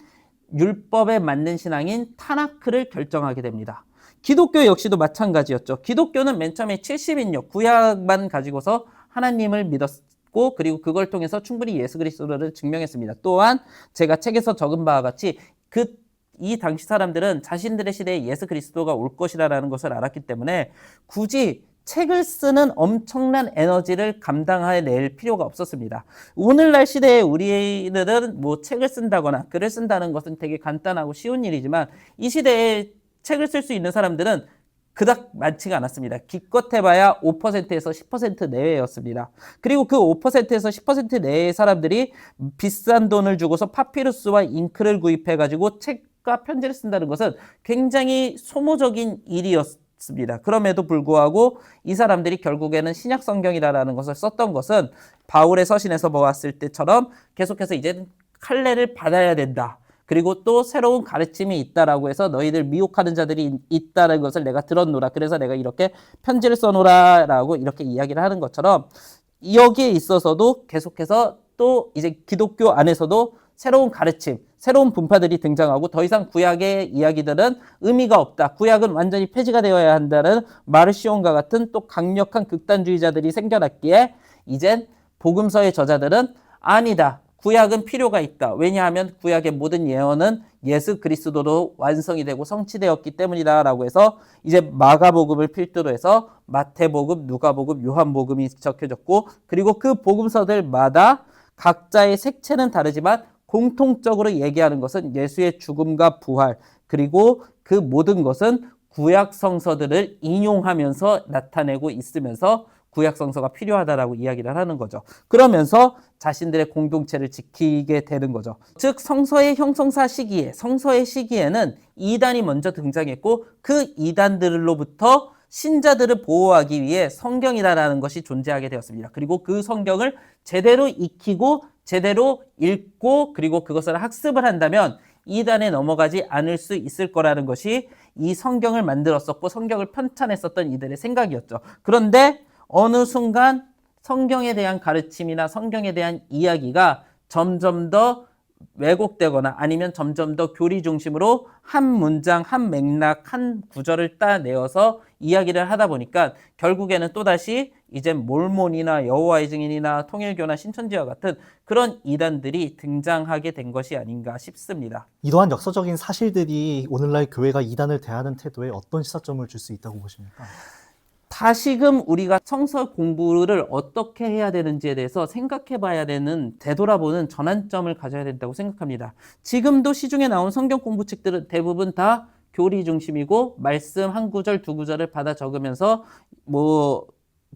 율법에 맞는 신앙인 타나크를 결정하게 됩니다. 기독교 역시도 마찬가지였죠. 기독교는 맨 처음에 70인역 구약만 가지고서 하나님을 믿었고 그리고 그걸 통해서 충분히 예수 그리스도를 증명했습니다. 또한 제가 책에서 적은 바와 같이 이 당시 사람들은 자신들의 시대에 예수 그리스도가 올 것이라는 것을 알았기 때문에 굳이 책을 쓰는 엄청난 에너지를 감당해낼 필요가 없었습니다. 오늘날 시대에 우리들은 뭐 책을 쓴다거나 글을 쓴다는 것은 되게 간단하고 쉬운 일이지만 이 시대에 책을 쓸 수 있는 사람들은 그닥 많지가 않았습니다. 기껏 해봐야 5%에서 10% 내외였습니다. 그리고 그 5%에서 10% 내외의 사람들이 비싼 돈을 주고서 파피루스와 잉크를 구입해가지고 책과 편지를 쓴다는 것은 굉장히 소모적인 일이었습니다. 그럼에도 불구하고 이 사람들이 결국에는 신약 성경이라는 것을 썼던 것은 바울의 서신에서 보았을 때처럼 계속해서 이제 칼례를 받아야 된다. 그리고 또 새로운 가르침이 있다라고 해서 너희들 미혹하는 자들이 있다는 것을 내가 들었노라. 그래서 내가 이렇게 편지를 써노라라고 이렇게 이야기를 하는 것처럼 여기에 있어서도 계속해서 또 이제 기독교 안에서도 새로운 가르침, 새로운 분파들이 등장하고 더 이상 구약의 이야기들은 의미가 없다. 구약은 완전히 폐지가 되어야 한다는 마르시온과 같은 또 강력한 극단주의자들이 생겨났기에 이젠 복음서의 저자들은 아니다. 구약은 필요가 있다. 왜냐하면 구약의 모든 예언은 예수 그리스도로 완성이 되고 성취되었기 때문이다라고 해서 이제 마가복음을 필두로 해서 마태복음, 누가복음, 요한복음이 적혀졌고 그리고 그 복음서들마다 각자의 색채는 다르지만 공통적으로 얘기하는 것은 예수의 죽음과 부활 그리고 그 모든 것은 구약 성서들을 인용하면서 나타내고 있으면서 구약 성서가 필요하다라고 이야기를 하는 거죠. 그러면서 자신들의 공동체를 지키게 되는 거죠. 즉 성서의 형성사 시기에 성서의 시기에는 이단이 먼저 등장했고 그 이단들로부터 신자들을 보호하기 위해 성경이라는 것이 존재하게 되었습니다. 그리고 그 성경을 제대로 익히고 제대로 읽고 그리고 그것을 학습을 한다면 이단에 넘어가지 않을 수 있을 거라는 것이 이 성경을 만들었었고 성경을 편찬했었던 이들의 생각이었죠. 그런데 어느 순간 성경에 대한 가르침이나 성경에 대한 이야기가 점점 더 왜곡되거나 아니면 점점 더 교리 중심으로 한 문장, 한 맥락, 한 구절을 따내어서 이야기를 하다 보니까 결국에는 또다시 이제 몰몬이나 여호와의 증인이나 통일교나 신천지와 같은 그런 이단들이 등장하게 된 것이 아닌가 싶습니다. 이러한 역사적인 사실들이 오늘날 교회가 이단을 대하는 태도에 어떤 시사점을 줄 수 있다고 보십니까? 다시금 우리가 성서 공부를 어떻게 해야 되는지에 대해서 생각해 봐야 되는, 되돌아보는 전환점을 가져야 된다고 생각합니다. 지금도 시중에 나온 성경 공부책들은 대부분 다 교리 중심이고 말씀 한 구절 두 구절을 받아 적으면서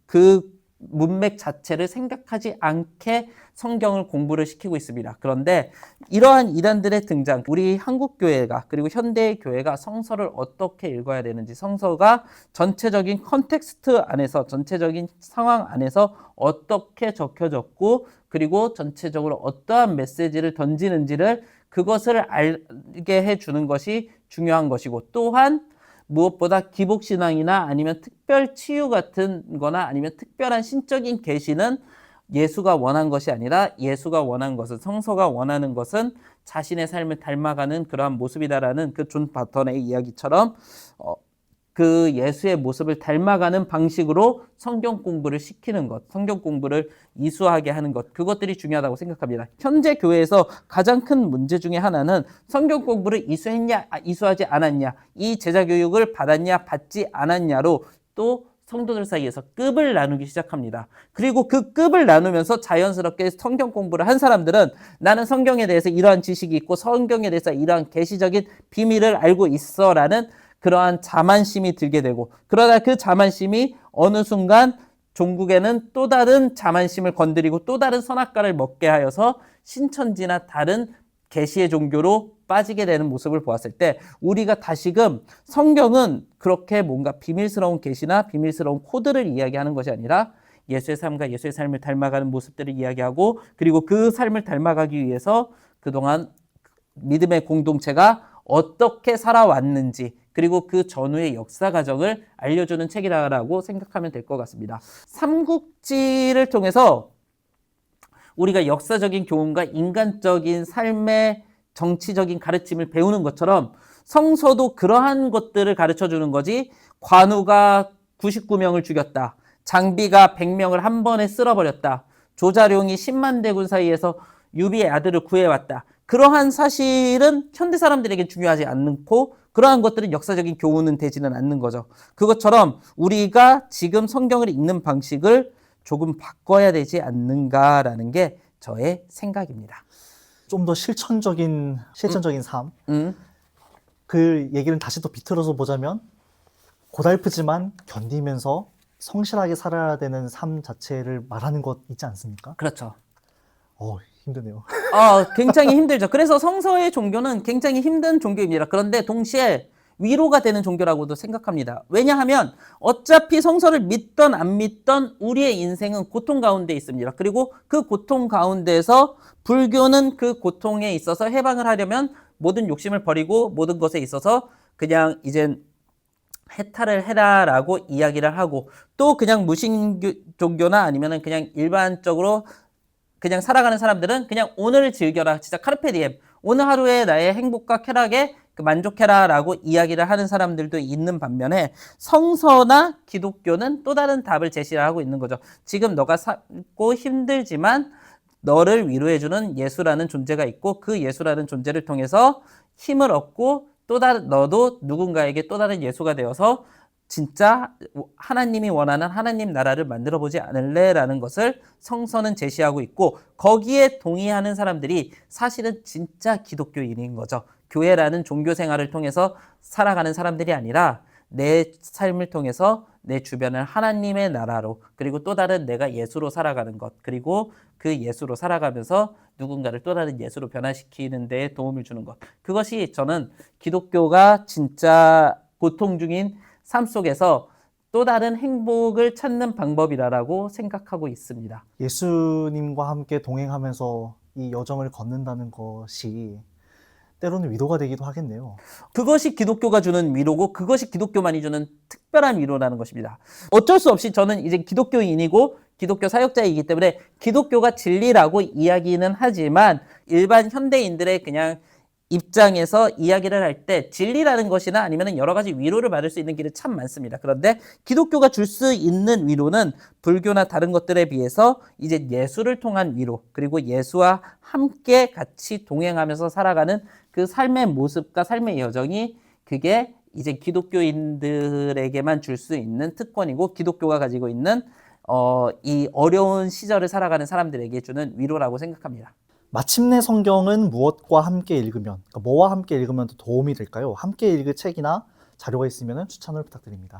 그 문맥 자체를 생각하지 않게 성경을 공부를 시키고 있습니다. 그런데 이러한 이단들의 등장, 우리 한국교회가 그리고 현대의 교회가 성서를 어떻게 읽어야 되는지, 성서가 전체적인 컨텍스트 안에서, 전체적인 상황 안에서 어떻게 적혀졌고 그리고 전체적으로 어떠한 메시지를 던지는지를 그것을 알게 해주는 것이 중요한 것이고, 또한 무엇보다 기복신앙이나 아니면 특별 치유 같은 거나 아니면 특별한 신적인 계시는 예수가 원한 것이 아니라 예수가 원한 것은, 성서가 원하는 것은 자신의 삶을 닮아가는 그러한 모습이다라는 그 존 바턴의 이야기처럼 그 예수의 모습을 닮아가는 방식으로 성경 공부를 시키는 것, 성경 공부를 이수하게 하는 것, 그것들이 중요하다고 생각합니다. 현재 교회에서 가장 큰 문제 중에 하나는 성경 공부를 이수했냐, 이수하지 않았냐, 이 제자 교육을 받았냐, 받지 않았냐로 또 성도들 사이에서 급을 나누기 시작합니다. 그리고 그 급을 나누면서 자연스럽게 성경 공부를 한 사람들은 나는 성경에 대해서 이러한 지식이 있고 성경에 대해서 이러한 계시적인 비밀을 알고 있어라는 그러한 자만심이 들게 되고, 그러다 그 자만심이 어느 순간 종국에는 또 다른 자만심을 건드리고 또 다른 선악과를 먹게 하여서 신천지나 다른 계시의 종교로 빠지게 되는 모습을 보았을 때, 우리가 다시금 성경은 그렇게 뭔가 비밀스러운 계시나 비밀스러운 코드를 이야기하는 것이 아니라 예수의 삶과 예수의 삶을 닮아가는 모습들을 이야기하고, 그리고 그 삶을 닮아가기 위해서 그동안 믿음의 공동체가 어떻게 살아왔는지, 그리고 그 전후의 역사 과정을 알려주는 책이라고 생각하면 될 것 같습니다. 삼국지를 통해서 우리가 역사적인 교훈과 인간적인 삶의 정치적인 가르침을 배우는 것처럼 성서도 그러한 것들을 가르쳐주는 거지, 관우가 99명을 죽였다, 장비가 100명을 한 번에 쓸어버렸다, 조자룡이 10만 대군 사이에서 유비의 아들을 구해왔다, 그러한 사실은 현대 사람들에게 중요하지 않고 그러한 것들은 역사적인 교훈은 되지는 않는 거죠. 그것처럼 우리가 지금 성경을 읽는 방식을 조금 바꿔야 되지 않는가라는 게 저의 생각입니다. 좀 더 실천적인 삶. 음. 그 얘기를 다시 또 비틀어서 보자면 고달프지만 견디면서 성실하게 살아야 되는 삶 자체를 말하는 것 있지 않습니까? 그렇죠. 힘드네요. 굉장히 힘들죠. 그래서 성서의 종교는 굉장히 힘든 종교입니다. 그런데 동시에 위로가 되는 종교라고도 생각합니다. 왜냐하면 어차피 성서를 믿던 안 믿던 우리의 인생은 고통 가운데 있습니다. 그리고 그 고통 가운데서 불교는 그 고통에 있어서 해방을 하려면 모든 욕심을 버리고 모든 것에 있어서 그냥 이젠 해탈을 해라라고 이야기를 하고, 또 그냥 무신교 종교나 아니면은 그냥 일반적으로 그냥 살아가는 사람들은 그냥 오늘을 즐겨라. 진짜 카르페 디엠. 오늘 하루에 나의 행복과 쾌락에 만족해라 라고 이야기를 하는 사람들도 있는 반면에, 성서나 기독교는 또 다른 답을 제시를 하고 있는 거죠. 지금 너가 살고 힘들지만 너를 위로해주는 예수라는 존재가 있고, 그 예수라는 존재를 통해서 힘을 얻고 또 다른, 너도 누군가에게 또 다른 예수가 되어서 진짜 하나님이 원하는 하나님 나라를 만들어 보지 않을래? 라는 것을 성서는 제시하고 있고, 거기에 동의하는 사람들이 사실은 진짜 기독교인인 거죠. 교회라는 종교 생활을 통해서 살아가는 사람들이 아니라 내 삶을 통해서 내 주변을 하나님의 나라로, 그리고 또 다른 내가 예수로 살아가는 것, 그리고 그 예수로 살아가면서 누군가를 또 다른 예수로 변화시키는 데 도움을 주는 것. 그것이 저는 기독교가 진짜 고통 중인 삶 속에서 또 다른 행복을 찾는 방법이라고 생각하고 있습니다. 예수님과 함께 동행하면서 이 여정을 걷는다는 것이 때로는 위로가 되기도 하겠네요. 그것이 기독교가 주는 위로고, 그것이 기독교만이 주는 특별한 위로라는 것입니다. 어쩔 수 없이 저는 이제 기독교인이고 기독교 사역자이기 때문에 기독교가 진리라고 이야기는 하지만, 일반 현대인들의 그냥 입장에서 이야기를 할 때 진리라는 것이나 아니면 여러 가지 위로를 받을 수 있는 길이 참 많습니다. 그런데 기독교가 줄 수 있는 위로는 불교나 다른 것들에 비해서 이제 예수를 통한 위로, 그리고 예수와 함께 같이 동행하면서 살아가는 그 삶의 모습과 삶의 여정이, 그게 이제 기독교인들에게만 줄 수 있는 특권이고, 기독교가 가지고 있는 이 어려운 시절을 살아가는 사람들에게 주는 위로라고 생각합니다. 마침내 성경은 무엇과 함께 읽으면, 그러니까 뭐와 함께 읽으면 더 도움이 될까요? 함께 읽을 책이나 자료가 있으면 추천을 부탁드립니다.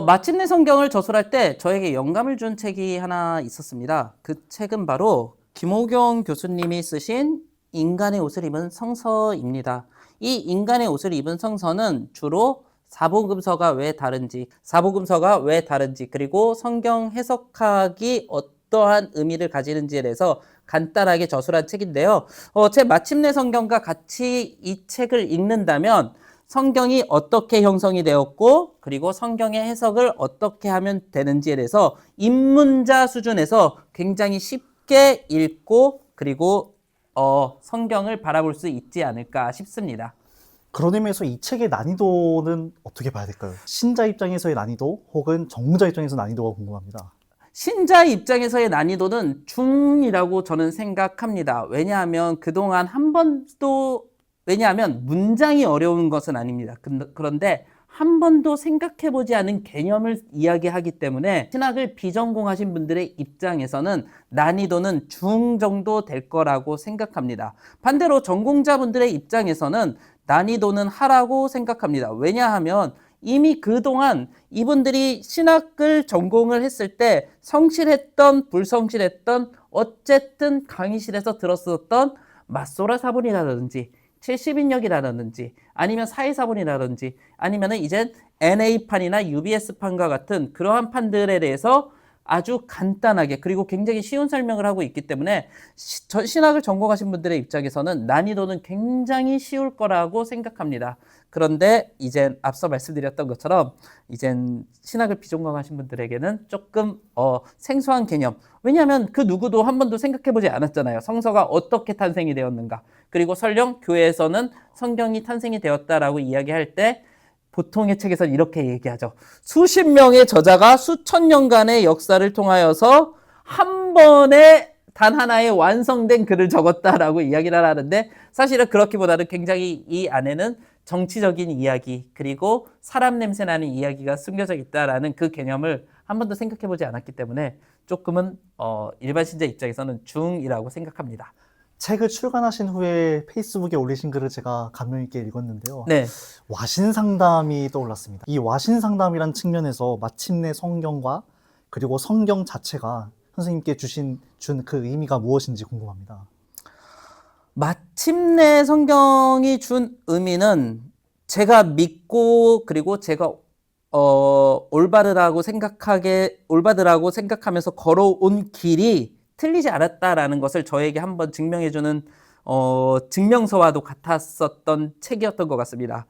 마침내 성경을 저술할 때 저에게 영감을 준 책이 하나 있었습니다. 그 책은 바로 김호경 교수님이 쓰신 인간의 옷을 입은 성서입니다. 이 인간의 옷을 입은 성서는 주로 사복음서가 왜 다른지, 그리고 성경 해석학이 어떠한 의미를 가지는지에 대해서 간단하게 저술한 책인데요. 제 마침내 성경과 같이 이 책을 읽는다면 성경이 어떻게 형성이 되었고, 그리고 성경의 해석을 어떻게 하면 되는지에 대해서 입문자 수준에서 굉장히 쉽게 읽고, 그리고 성경을 바라볼 수 있지 않을까 싶습니다. 그런 의미에서 이 책의 난이도는 어떻게 봐야 될까요? 신자 입장에서의 난이도 혹은 전무자 입장에서 난이도가 궁금합니다. 신자 입장에서의 난이도는 중이라고 저는 생각합니다. 왜냐하면 그동안 왜냐하면 문장이 어려운 것은 아닙니다. 그런데 한 번도 생각해보지 않은 개념을 이야기하기 때문에 신학을 비전공하신 분들의 입장에서는 난이도는 중 정도 될 거라고 생각합니다. 반대로 전공자분들의 입장에서는 난이도는 하라고 생각합니다. 왜냐하면 이미 그동안 이분들이 신학을 전공을 했을 때 성실했던 불성실했던 어쨌든 강의실에서 들었었던 맞소라 사본이라든지 70인역이라든지 아니면 사회사본이라든지 아니면은 이젠 NA판이나 UBS판과 같은 그러한 판들에 대해서 아주 간단하게, 그리고 굉장히 쉬운 설명을 하고 있기 때문에 신학을 전공하신 분들의 입장에서는 난이도는 굉장히 쉬울 거라고 생각합니다. 그런데 이젠 앞서 말씀드렸던 것처럼 이젠 신학을 비전공하신 분들에게는 조금 생소한 개념. 왜냐하면 그 누구도 한 번도 생각해보지 않았잖아요. 성서가 어떻게 탄생이 되었는가. 그리고 설령 교회에서는 성경이 탄생이 되었다라고 이야기할 때 보통의 책에서는 이렇게 얘기하죠. 수십 명의 저자가 수천 년간의 역사를 통하여서 한 번에 단 하나의 완성된 글을 적었다라고 이야기를 하는데, 사실은 그렇기보다는 굉장히 이 안에는 정치적인 이야기, 그리고 사람 냄새 나는 이야기가 숨겨져 있다라는 그 개념을 한 번도 생각해보지 않았기 때문에 조금은 일반 신자 입장에서는 중이라고 생각합니다. 책을 출간하신 후에 페이스북에 올리신 글을 제가 감명 있게 읽었는데요. 네. 와신 상담이 떠올랐습니다. 이 와신 상담이란 측면에서 마침내 성경과 그리고 성경 자체가 선생님께 준 그 의미가 무엇인지 궁금합니다. 마침내 성경이 준 의미는 제가 믿고 그리고 제가 올바르다고 생각하면서 걸어온 길이 틀리지 않았다라는 것을 저에게 한번 증명해주는 증명서와도 같았었던 책이었던 것 같습니다.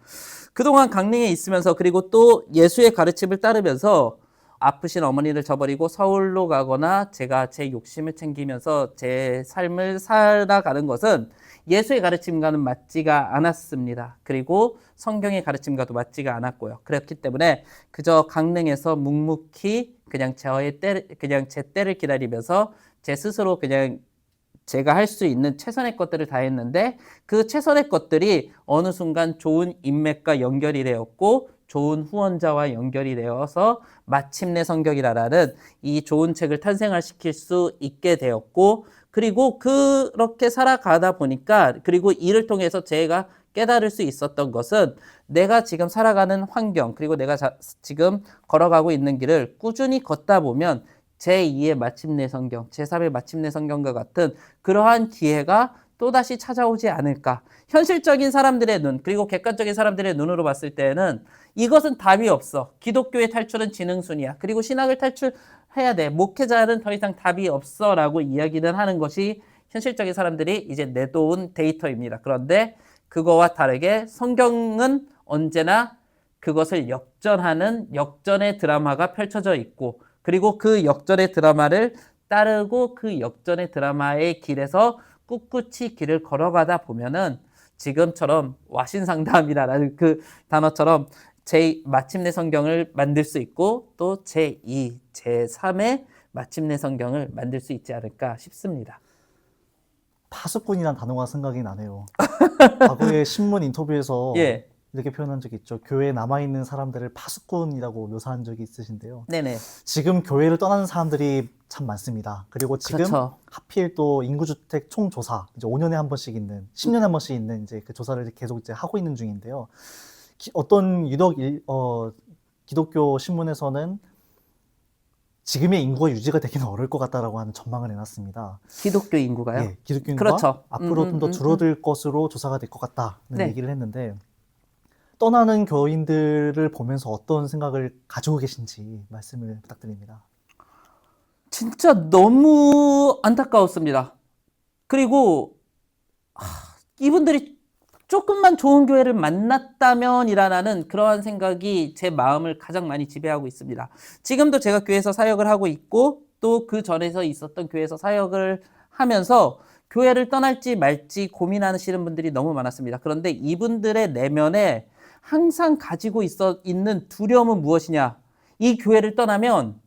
그동안 강릉에 있으면서 그리고 또 예수의 가르침을 따르면서 아프신 어머니를 저버리고 서울로 가거나 제가 제 욕심을 챙기면서 제 삶을 살아가는 것은 예수의 가르침과는 맞지가 않았습니다. 그리고 성경의 가르침과도 맞지가 않았고요. 그렇기 때문에 그저 강릉에서 묵묵히 그냥 제 때를 기다리면서 제 스스로 그냥 제가 할 수 있는 최선의 것들을 다 했는데 그 최선의 것들이 어느 순간 좋은 인맥과 연결이 되었고 좋은 후원자와 연결이 되어서 마침내 성경이라는 이 좋은 책을 탄생시킬 수 있게 되었고 그리고 그렇게 살아가다 보니까 그리고 이를 통해서 제가 깨달을 수 있었던 것은 내가 지금 살아가는 환경 그리고 내가 지금 걸어가고 있는 길을 꾸준히 걷다 보면 제2의 마침내 성경, 제3의 마침내 성경과 같은 그러한 기회가 또다시 찾아오지 않을까. 현실적인 사람들의 눈, 그리고 객관적인 사람들의 눈으로 봤을 때는 이것은 답이 없어. 기독교의 탈출은 지능순이야. 그리고 신학을 탈출해야 돼. 목회자는 더 이상 답이 없어. 라고 이야기는 하는 것이 현실적인 사람들이 이제 내놓은 데이터입니다. 그런데 그거와 다르게 성경은 언제나 그것을 역전하는 역전의 드라마가 펼쳐져 있고 그리고 그 역전의 드라마를 따르고 그 역전의 드라마의 길에서 꿋꿋이 길을 걸어가다 보면은 지금처럼 와신상담이라는 그 단어처럼 마침내 성경을 만들 수 있고 또 제2, 제3의 마침내 성경을 만들 수 있지 않을까 싶습니다. 파수꾼이란 단어가 생각이 나네요. 과거에 신문 인터뷰에서 예. 이렇게 표현한 적이 있죠. 교회에 남아있는 사람들을 파수꾼이라고 묘사한 적이 있으신데요. 네네. 지금 교회를 떠나는 사람들이 참 많습니다. 그리고 지금 그렇죠. 하필 또 인구주택 총조사, 이제 5년에 한 번씩 있는, 10년에 한 번씩 있는 이제 그 조사를 계속 이제 하고 있는 중인데요. 어떤 기독교 신문에서는 지금의 인구가 유지가 되기는 어려울 것 같다라고 하는 전망을 해놨습니다. 기독교 인구가요? 예, 기독교 인구가 그렇죠. 앞으로 좀 더 줄어들 것으로 조사가 될 것 같다는 네. 얘기를 했는데 떠나는 교인들을 보면서 어떤 생각을 가지고 계신지 말씀을 부탁드립니다. 진짜 너무 안타까웠습니다. 그리고 이분들이 조금만 좋은 교회를 만났다면이라는 그러한 생각이 제 마음을 가장 많이 지배하고 있습니다. 지금도 제가 교회에서 사역을 하고 있고 또 그 전에서 있었던 교회에서 사역을 하면서 교회를 떠날지 말지 고민하시는 분들이 너무 많았습니다. 그런데 이분들의 내면에 항상 가지고 있는 두려움은 무엇이냐? 이 교회를 떠나면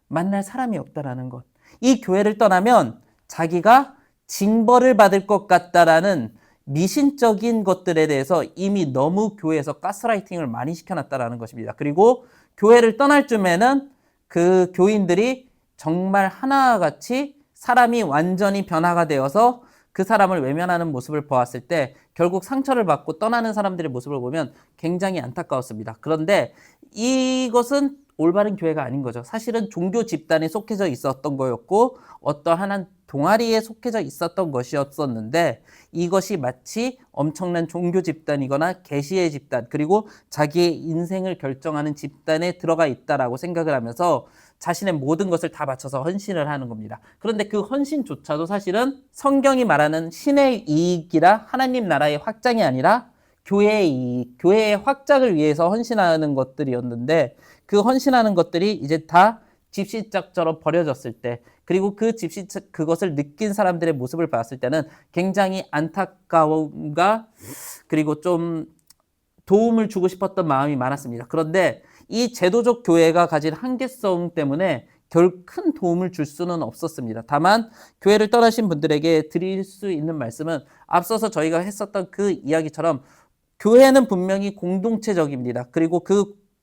만날 사람이 없다라는 것. 이 교회를 떠나면 자기가 징벌을 받을 것 같다라는 미신적인 것들에 대해서 이미 너무 교회에서 가스라이팅을 많이 시켜놨다라는 것입니다. 그리고 교회를 떠날 쯤에는 그 교인들이 정말 하나같이 사람이 완전히 변화가 되어서 그 사람을 외면하는 모습을 보았을 때 결국 상처를 받고 떠나는 사람들의 모습을 보면 굉장히 안타까웠습니다. 그런데 이것은 올바른 교회가 아닌 거죠. 사실은 종교 집단에 속해져 있었던 거였고 어떠한 동아리에 속해져 있었던 것이었었는데 이것이 마치 엄청난 종교 집단이거나 계시의 집단 그리고 자기의 인생을 결정하는 집단에 들어가 있다라고 생각을 하면서 자신의 모든 것을 다 바쳐서 헌신을 하는 겁니다. 그런데 그 헌신조차도 사실은 성경이 말하는 신의 이익이라 하나님 나라의 확장이 아니라 교회의 이익, 교회의 확장을 위해서 헌신하는 것들이었는데 그 헌신하는 것들이 이제 다 집시짝처럼 버려졌을 때 그리고 그것을 느낀 사람들의 모습을 봤을 때는 굉장히 안타까움과 그리고 좀 도움을 주고 싶었던 마음이 많았습니다. 그런데 이 제도적 교회가 가진 한계성 때문에 큰 도움을 줄 수는 없었습니다. 다만 교회를 떠나신 분들에게 드릴 수 있는 말씀은 앞서서 저희가 했었던 그 이야기처럼 교회는 분명히 공동체적입니다. 그리고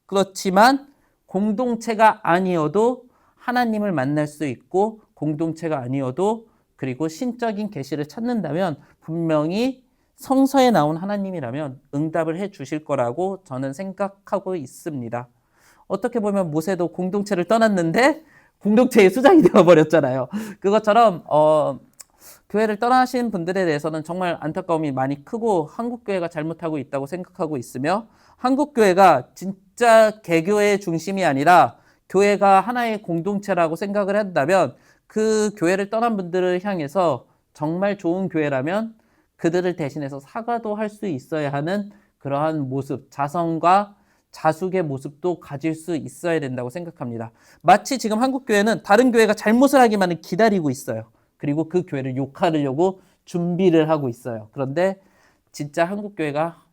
그렇지만 공동체가 아니어도 하나님을 만날 수 있고 공동체가 아니어도 그리고 신적인 계시를 찾는다면 분명히 성서에 나온 하나님이라면 응답을 해 주실 거라고 저는 생각하고 있습니다. 어떻게 보면 모세도 공동체를 떠났는데 공동체의 수장이 되어버렸잖아요. 그것처럼 교회를 떠나신 분들에 대해서는 정말 안타까움이 많이 크고 한국교회가 잘못하고 있다고 생각하고 있으며 한국교회가 진짜 개교의 중심이 아니라 교회가 하나의 공동체라고 생각을 한다면 그 교회를 떠난 분들을 향해서 정말 좋은 교회라면 그들을 대신해서 사과도 할 수 있어야 하는 그러한 모습, 자성과 자숙의 모습도 가질 수 있어야 된다고 생각합니다. 마치 지금 한국교회는 다른 교회가 잘못을 하기만을 기다리고 있어요. 그리고 그 교회를 욕하려고 준비를 하고 있어요. 그런데 진짜 한국교회가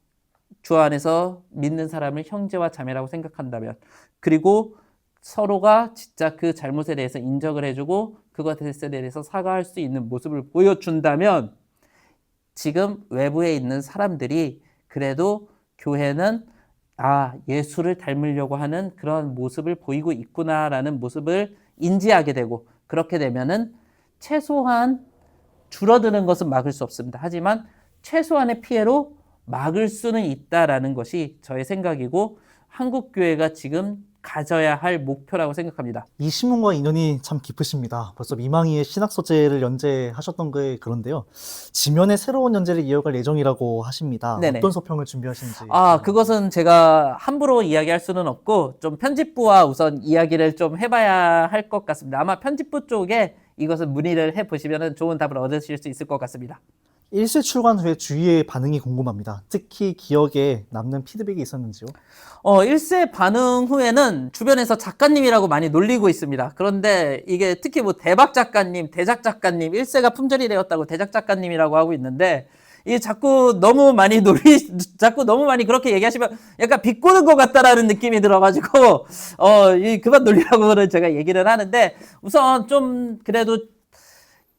주 안에서 믿는 사람을 형제와 자매라고 생각한다면, 그리고 서로가 진짜 그 잘못에 대해서 인정을 해주고 그것에 대해서 사과할 수 있는 모습을 보여준다면 지금 외부에 있는 사람들이 그래도 교회는 예수를 닮으려고 하는 그런 모습을 보이고 있구나라는 모습을 인지하게 되고, 그렇게 되면은 최소한 줄어드는 것은 막을 수 없습니다. 하지만 최소한의 피해로 막을 수는 있다라는 것이 저의 생각이고 한국교회가 지금 가져야 할 목표라고 생각합니다. 이 신문과 인연이 참 깊으십니다. 벌써 미망이의 신학 소재를 연재하셨던 게 그런데요. 지면의 새로운 연재를 이어갈 예정이라고 하십니다. 네네. 어떤 서평을 준비하시는지. 그것은 제가 함부로 이야기할 수는 없고 좀 편집부와 우선 이야기를 좀 해봐야 할 것 같습니다. 아마 편집부 쪽에 이것을 문의를 해보시면 좋은 답을 얻으실 수 있을 것 같습니다. 1세 출간 후에 주위의 반응이 궁금합니다. 특히 기억에 남는 피드백이 있었는지요? 1세 반응 후에는 주변에서 작가님이라고 많이 놀리고 있습니다. 그런데 이게 특히 뭐 대박 작가님, 대작 작가님, 1세가 품절이 되었다고 대작 작가님이라고 하고 있는데, 이게 자꾸 너무 많이 그렇게 얘기하시면 약간 비꼬는 것 같다라는 느낌이 들어가지고, 그만 놀리라고는 제가 얘기를 하는데, 우선 좀 그래도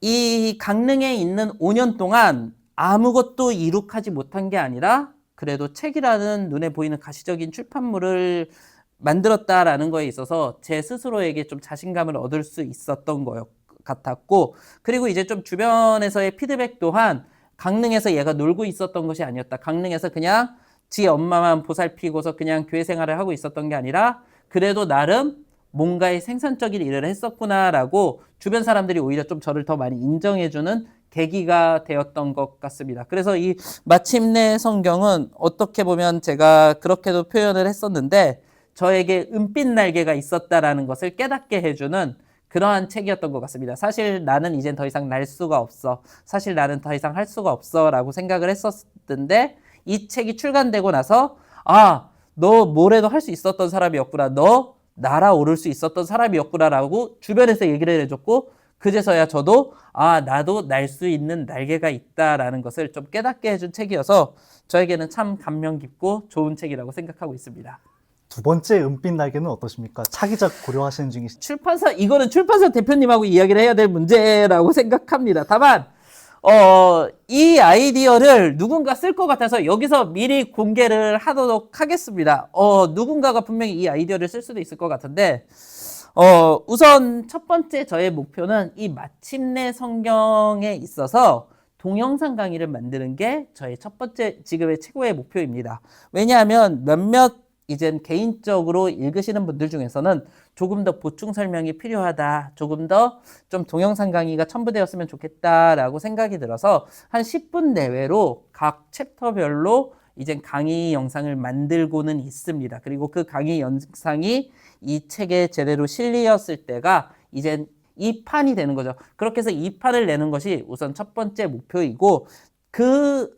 이 강릉에 있는 5년 동안 아무것도 이룩하지 못한 게 아니라 그래도 책이라는 눈에 보이는 가시적인 출판물을 만들었다라는 거에 있어서 제 스스로에게 좀 자신감을 얻을 수 있었던 것 같았고, 그리고 이제 좀 주변에서의 피드백 또한 강릉에서 얘가 놀고 있었던 것이 아니었다. 강릉에서 그냥 지 엄마만 보살피고서 그냥 교회 생활을 하고 있었던 게 아니라 그래도 나름 뭔가의 생산적인 일을 했었구나라고 주변 사람들이 오히려 좀 저를 더 많이 인정해주는 계기가 되었던 것 같습니다. 그래서 이 마침내 성경은 어떻게 보면 제가 그렇게도 표현을 했었는데 저에게 은빛 날개가 있었다라는 것을 깨닫게 해주는 그러한 책이었던 것 같습니다. 사실 나는 이젠 더 이상 날 수가 없어. 사실 나는 더 이상 할 수가 없어 라고 생각을 했었는데 이 책이 출간되고 나서 너 뭐래도 할 수 있었던 사람이었구나. 너 날아오를 수 있었던 사람이었구나라고 주변에서 얘기를 해줬고, 그제서야 저도 나도 날 수 있는 날개가 있다라는 것을 좀 깨닫게 해준 책이어서 저에게는 참 감명 깊고 좋은 책이라고 생각하고 있습니다. 두 번째 은빛 날개는 어떠십니까? 차기작 고려하시는 중이시죠? 이거는 출판사 대표님하고 이야기를 해야 될 문제라고 생각합니다. 다만 이 아이디어를 누군가 쓸 것 같아서 여기서 미리 공개를 하도록 하겠습니다. 누군가가 분명히 이 아이디어를 쓸 수도 있을 것 같은데, 우선 첫 번째 저의 목표는 이 마침내 성경에 있어서 동영상 강의를 만드는 게 저의 첫 번째 지금의 최고의 목표입니다. 왜냐하면 몇몇 이젠 개인적으로 읽으시는 분들 중에서는 조금 더 보충 설명이 필요하다, 조금 더 좀 동영상 강의가 첨부되었으면 좋겠다라고 생각이 들어서 한 10분 내외로 각 챕터별로 이젠 강의 영상을 만들고는 있습니다. 그리고 그 강의 영상이 이 책에 제대로 실리었을 때가 이젠 2판이 되는 거죠. 그렇게 해서 2판을 내는 것이 우선 첫 번째 목표이고, 그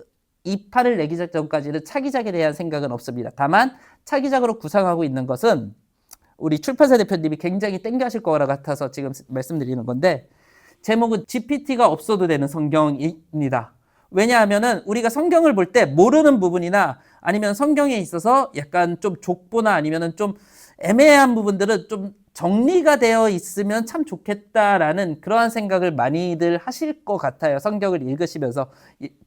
2판을 내기 전까지는 차기작에 대한 생각은 없습니다. 다만 차기작으로 구상하고 있는 것은 우리 출판사 대표님이 굉장히 땡겨하실 것 같아서 지금 말씀드리는 건데, 제목은 GPT가 없어도 되는 성경입니다. 왜냐하면은 우리가 성경을 볼 때 모르는 부분이나 아니면 성경에 있어서 약간 좀 족보나 아니면은 좀 애매한 부분들은 좀 정리가 되어 있으면 참 좋겠다라는 그러한 생각을 많이들 하실 것 같아요. 성경을 읽으시면서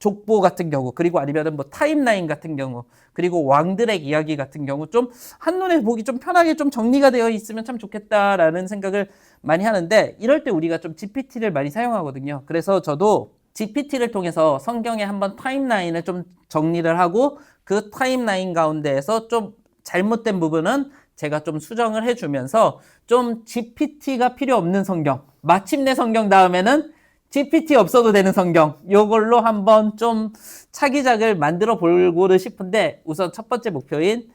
족보 같은 경우, 그리고 아니면은 뭐 타임라인 같은 경우, 그리고 왕들의 이야기 같은 경우 좀 한눈에 보기 좀 편하게 좀 정리가 되어 있으면 참 좋겠다라는 생각을 많이 하는데, 이럴 때 우리가 좀 GPT를 많이 사용하거든요. 그래서 저도 GPT를 통해서 성경에 한번 타임라인을 좀 정리를 하고, 그 타임라인 가운데에서 좀 잘못된 부분은 제가 좀 수정을 해주면서 좀 GPT가 필요 없는 성경, 마침내 성경 다음에는 GPT 없어도 되는 성경, 요걸로 한번 좀 차기작을 만들어 보고를 싶은데, 우선 첫 번째 목표인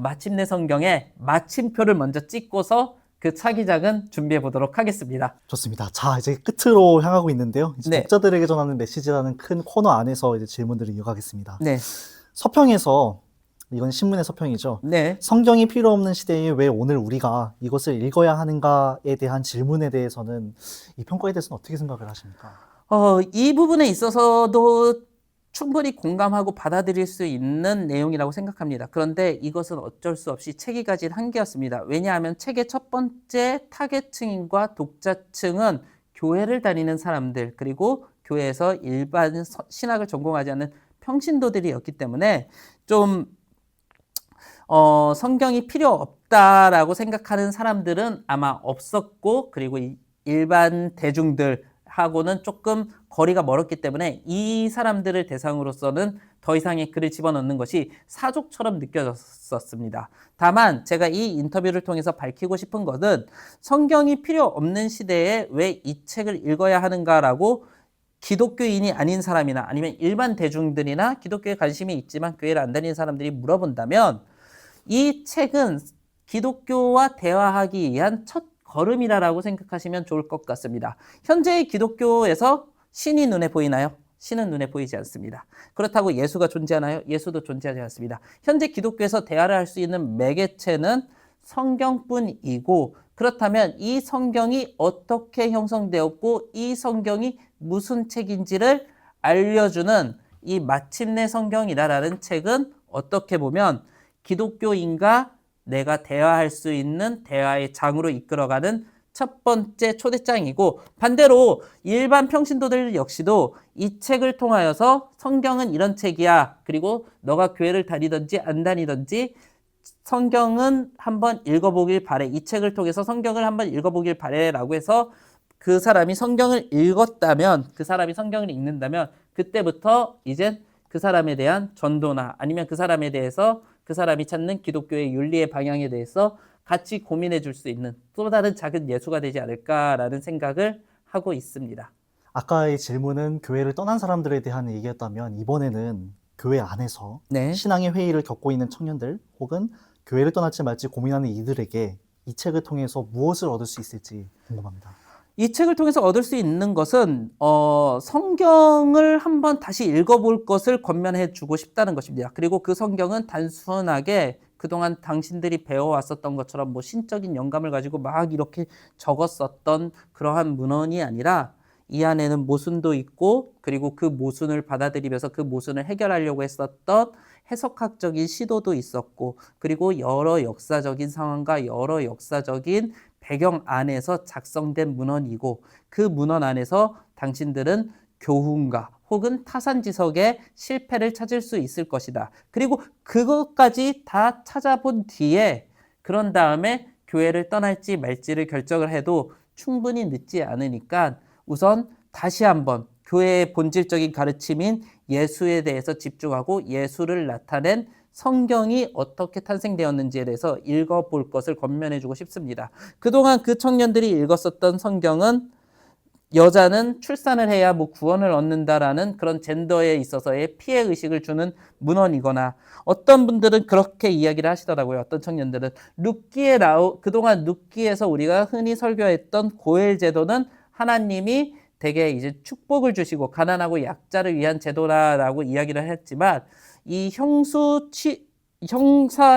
마침내 성경에 마침표를 먼저 찍고서 그 차기작은 준비해 보도록 하겠습니다. 좋습니다. 자, 이제 끝으로 향하고 있는데요. 이제 네. 독자들에게 전하는 메시지라는 큰 코너 안에서 이제 질문들을 이어가겠습니다. 네, 서평에서, 이건 신문의 서평이죠. 네. 성경이 필요 없는 시대에 왜 오늘 우리가 이것을 읽어야 하는가에 대한 질문에 대해서는, 이 평가에 대해서는 어떻게 생각을 하십니까? 이 부분에 있어서도 충분히 공감하고 받아들일 수 있는 내용이라고 생각합니다. 그런데 이것은 어쩔 수 없이 책이 가진 한계였습니다. 왜냐하면 책의 첫 번째 타겟층과 독자층은 교회를 다니는 사람들, 그리고 교회에서 일반 신학을 전공하지 않는 평신도들이었기 때문에 좀 성경이 필요 없다라고 생각하는 사람들은 아마 없었고, 그리고 일반 대중들하고는 조금 거리가 멀었기 때문에 이 사람들을 대상으로서는 더 이상의 글을 집어넣는 것이 사족처럼 느껴졌었습니다. 다만 제가 이 인터뷰를 통해서 밝히고 싶은 것은, 성경이 필요 없는 시대에 왜 이 책을 읽어야 하는가라고 기독교인이 아닌 사람이나 아니면 일반 대중들이나 기독교에 관심이 있지만 교회를 안 다니는 사람들이 물어본다면, 이 책은 기독교와 대화하기 위한 첫 걸음이라고 생각하시면 좋을 것 같습니다. 현재의 기독교에서 신이 눈에 보이나요? 신은 눈에 보이지 않습니다. 그렇다고 예수가 존재하나요? 예수도 존재하지 않습니다. 현재 기독교에서 대화를 할 수 있는 매개체는 성경뿐이고, 그렇다면 이 성경이 어떻게 형성되었고 이 성경이 무슨 책인지를 알려주는 이 마침내 성경이라는 책은 어떻게 보면 기독교인과 내가 대화할 수 있는 대화의 장으로 이끌어가는 첫 번째 초대장이고, 반대로 일반 평신도들 역시도 이 책을 통하여서 성경은 이런 책이야, 그리고 너가 교회를 다니든지 안 다니든지 성경은 한번 읽어보길 바래, 이 책을 통해서 성경을 한번 읽어보길 바래 라고 해서 그 사람이 성경을 읽었다면, 그 사람이 성경을 읽는다면 그때부터 이제 그 사람에 대한 전도나 아니면 그 사람에 대해서 그 사람이 찾는 기독교의 윤리의 방향에 대해서 같이 고민해 줄 수 있는 또 다른 작은 예수가 되지 않을까라는 생각을 하고 있습니다. 아까의 질문은 교회를 떠난 사람들에 대한 얘기였다면, 이번에는 교회 안에서 네. 신앙의 회의를 겪고 있는 청년들, 혹은 교회를 떠날지 말지 고민하는 이들에게 이 책을 통해서 무엇을 얻을 수 있을지 궁금합니다. 이 책을 통해서 얻을 수 있는 것은 성경을 한번 다시 읽어볼 것을 권면해 주고 싶다는 것입니다. 그리고 그 성경은 단순하게 그동안 당신들이 배워왔었던 것처럼 뭐 신적인 영감을 가지고 막 이렇게 적었었던 그러한 문헌이 아니라, 이 안에는 모순도 있고, 그리고 그 모순을 받아들이면서 그 모순을 해결하려고 했었던 해석학적인 시도도 있었고, 그리고 여러 역사적인 상황과 여러 역사적인 배경 안에서 작성된 문헌이고, 그 문헌 안에서 당신들은 교훈과 혹은 타산지석의 실패를 찾을 수 있을 것이다. 그리고 그것까지 다 찾아본 뒤에 그런 다음에 교회를 떠날지 말지를 결정을 해도 충분히 늦지 않으니까, 우선 다시 한번 교회의 본질적인 가르침인 예수에 대해서 집중하고 예수를 나타낸 성경이 어떻게 탄생되었는지에 대해서 읽어볼 것을 권면해주고 싶습니다. 그동안 그 청년들이 읽었었던 성경은 여자는 출산을 해야 뭐 구원을 얻는다라는 그런 젠더에 있어서의 피해의식을 주는 문헌이거나, 어떤 분들은 그렇게 이야기를 하시더라고요. 어떤 청년들은 그동안 룻기에서 우리가 흔히 설교했던 고엘 제도는 하나님이 되게 이제 축복을 주시고 가난하고 약자를 위한 제도라고 이야기를 했지만, 이 형사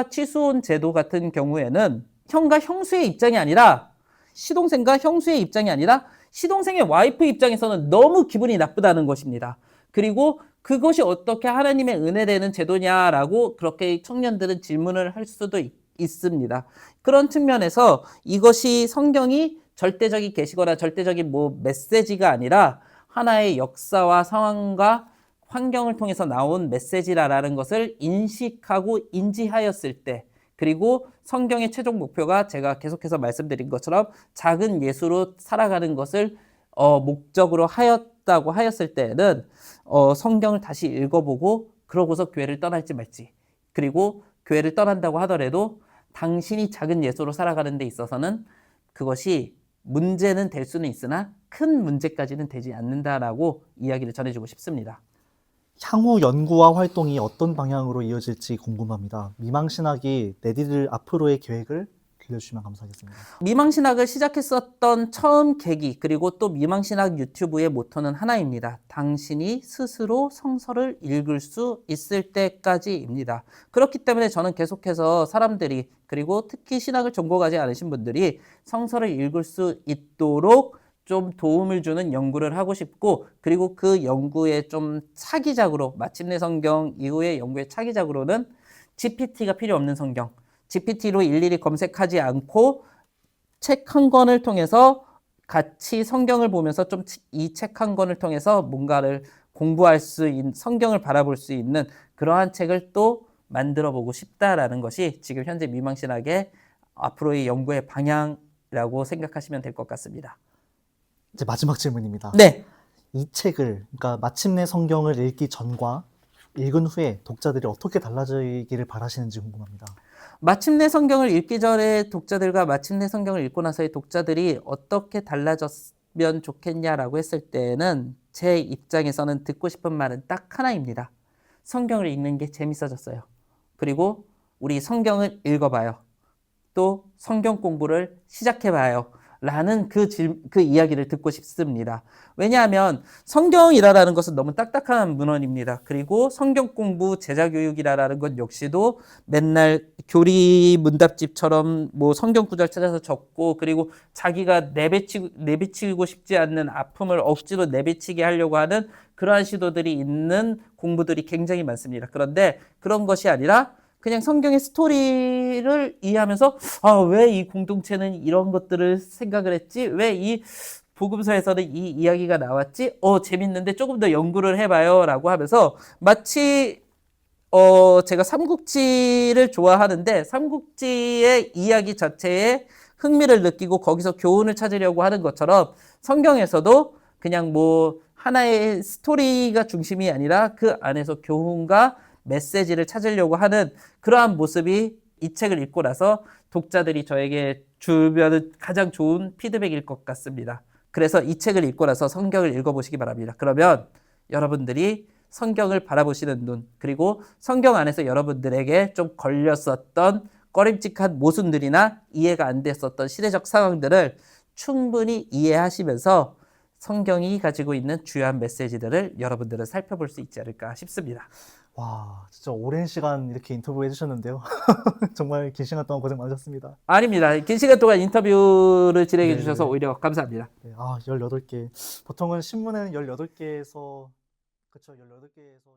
취수원 제도 같은 경우에는 형과 형수의 입장이 아니라, 시동생과 형수의 입장이 아니라 시동생의 와이프 입장에서는 너무 기분이 나쁘다는 것입니다. 그리고 그것이 어떻게 하나님의 은혜되는 제도냐라고 그렇게 청년들은 질문을 할 수도 있습니다. 그런 측면에서 이것이 성경이 절대적인 계시거나 절대적인 뭐 메시지가 아니라 하나의 역사와 상황과 환경을 통해서 나온 메시지라는 것을 인식하고 인지하였을 때, 그리고 성경의 최종 목표가 제가 계속해서 말씀드린 것처럼 작은 예수로 살아가는 것을 목적으로 하였다고 하였을 때는 성경을 다시 읽어보고 그러고서 교회를 떠날지 말지, 그리고 교회를 떠난다고 하더라도 당신이 작은 예수로 살아가는 데 있어서는 그것이 문제는 될 수는 있으나 큰 문제까지는 되지 않는다라고 이야기를 전해주고 싶습니다. 향후 연구와 활동이 어떤 방향으로 이어질지 궁금합니다. 미망신학이 내디딜 앞으로의 계획을 들려주시면 감사하겠습니다. 미망신학을 시작했었던 처음 계기, 그리고 또 미망신학 유튜브의 모토는 하나입니다. 당신이 스스로 성서를 읽을 수 있을 때까지입니다. 그렇기 때문에 저는 계속해서 사람들이, 그리고 특히 신학을 전공하지 않으신 분들이 성서를 읽을 수 있도록 좀 도움을 주는 연구를 하고 싶고, 그리고 그 연구의 좀 차기작으로, 마침내 성경 이후의 연구의 차기작으로는 GPT가 필요 없는 성경, GPT로 일일이 검색하지 않고 책 한 권을 통해서 같이 성경을 보면서 좀 이 책 한 권을 통해서 뭔가를 공부할 수 있는, 성경을 바라볼 수 있는 그러한 책을 또 만들어 보고 싶다라는 것이 지금 현재 미망신학의 앞으로의 연구의 방향이라고 생각하시면 될 것 같습니다. 이제 마지막 질문입니다. 네. 이 책을, 그러니까 마침내 성경을 읽기 전과 읽은 후에 독자들이 어떻게 달라지기를 바라시는지 궁금합니다. 마침내 성경을 읽기 전에 독자들과 마침내 성경을 읽고 나서의 독자들이 어떻게 달라졌으면 좋겠냐라고 했을 때는 제 입장에서는 듣고 싶은 말은 딱 하나입니다. 성경을 읽는 게 재밌어졌어요. 그리고 우리 성경을 읽어봐요. 또 성경 공부를 시작해봐요. 라는 그 이야기를 듣고 싶습니다. 왜냐하면 성경이라는 것은 너무 딱딱한 문헌입니다. 그리고 성경 공부, 제자 교육이라는 것 역시도 맨날 교리 문답집처럼 뭐 성경 구절 찾아서 적고, 그리고 자기가 내비치고 싶지 않는 아픔을 억지로 내비치게 하려고 하는 그러한 시도들이 있는 공부들이 굉장히 많습니다. 그런데 그런 것이 아니라 그냥 성경의 스토리를 이해하면서 왜 이 공동체는 이런 것들을 생각을 했지? 왜 이 복음서에서는 이 이야기가 나왔지? 재밌는데 조금 더 연구를 해봐요 라고 하면서 마치 제가 삼국지를 좋아하는데 삼국지의 이야기 자체에 흥미를 느끼고 거기서 교훈을 찾으려고 하는 것처럼 성경에서도 그냥 뭐 하나의 스토리가 중심이 아니라 그 안에서 교훈과 메시지를 찾으려고 하는 그러한 모습이 이 책을 읽고 나서 독자들이 저에게 주면 가장 좋은 피드백일 것 같습니다. 그래서 이 책을 읽고 나서 성경을 읽어보시기 바랍니다. 그러면 여러분들이 성경을 바라보시는 눈, 그리고 성경 안에서 여러분들에게 좀 걸렸었던 꺼림칙한 모순들이나 이해가 안 됐었던 시대적 상황들을 충분히 이해하시면서 성경이 가지고 있는 주요한 메시지들을 여러분들은 살펴볼 수 있지 않을까 싶습니다. 와, 진짜 오랜 시간 이렇게 인터뷰 해주셨는데요. 정말 긴 시간 동안 고생 많으셨습니다. 아닙니다. 긴 시간 동안 인터뷰를 진행해 주셔서 네네. 오히려 감사합니다. 네, 18개. 보통은 신문에는 18개에서, 그쵸, 18개에서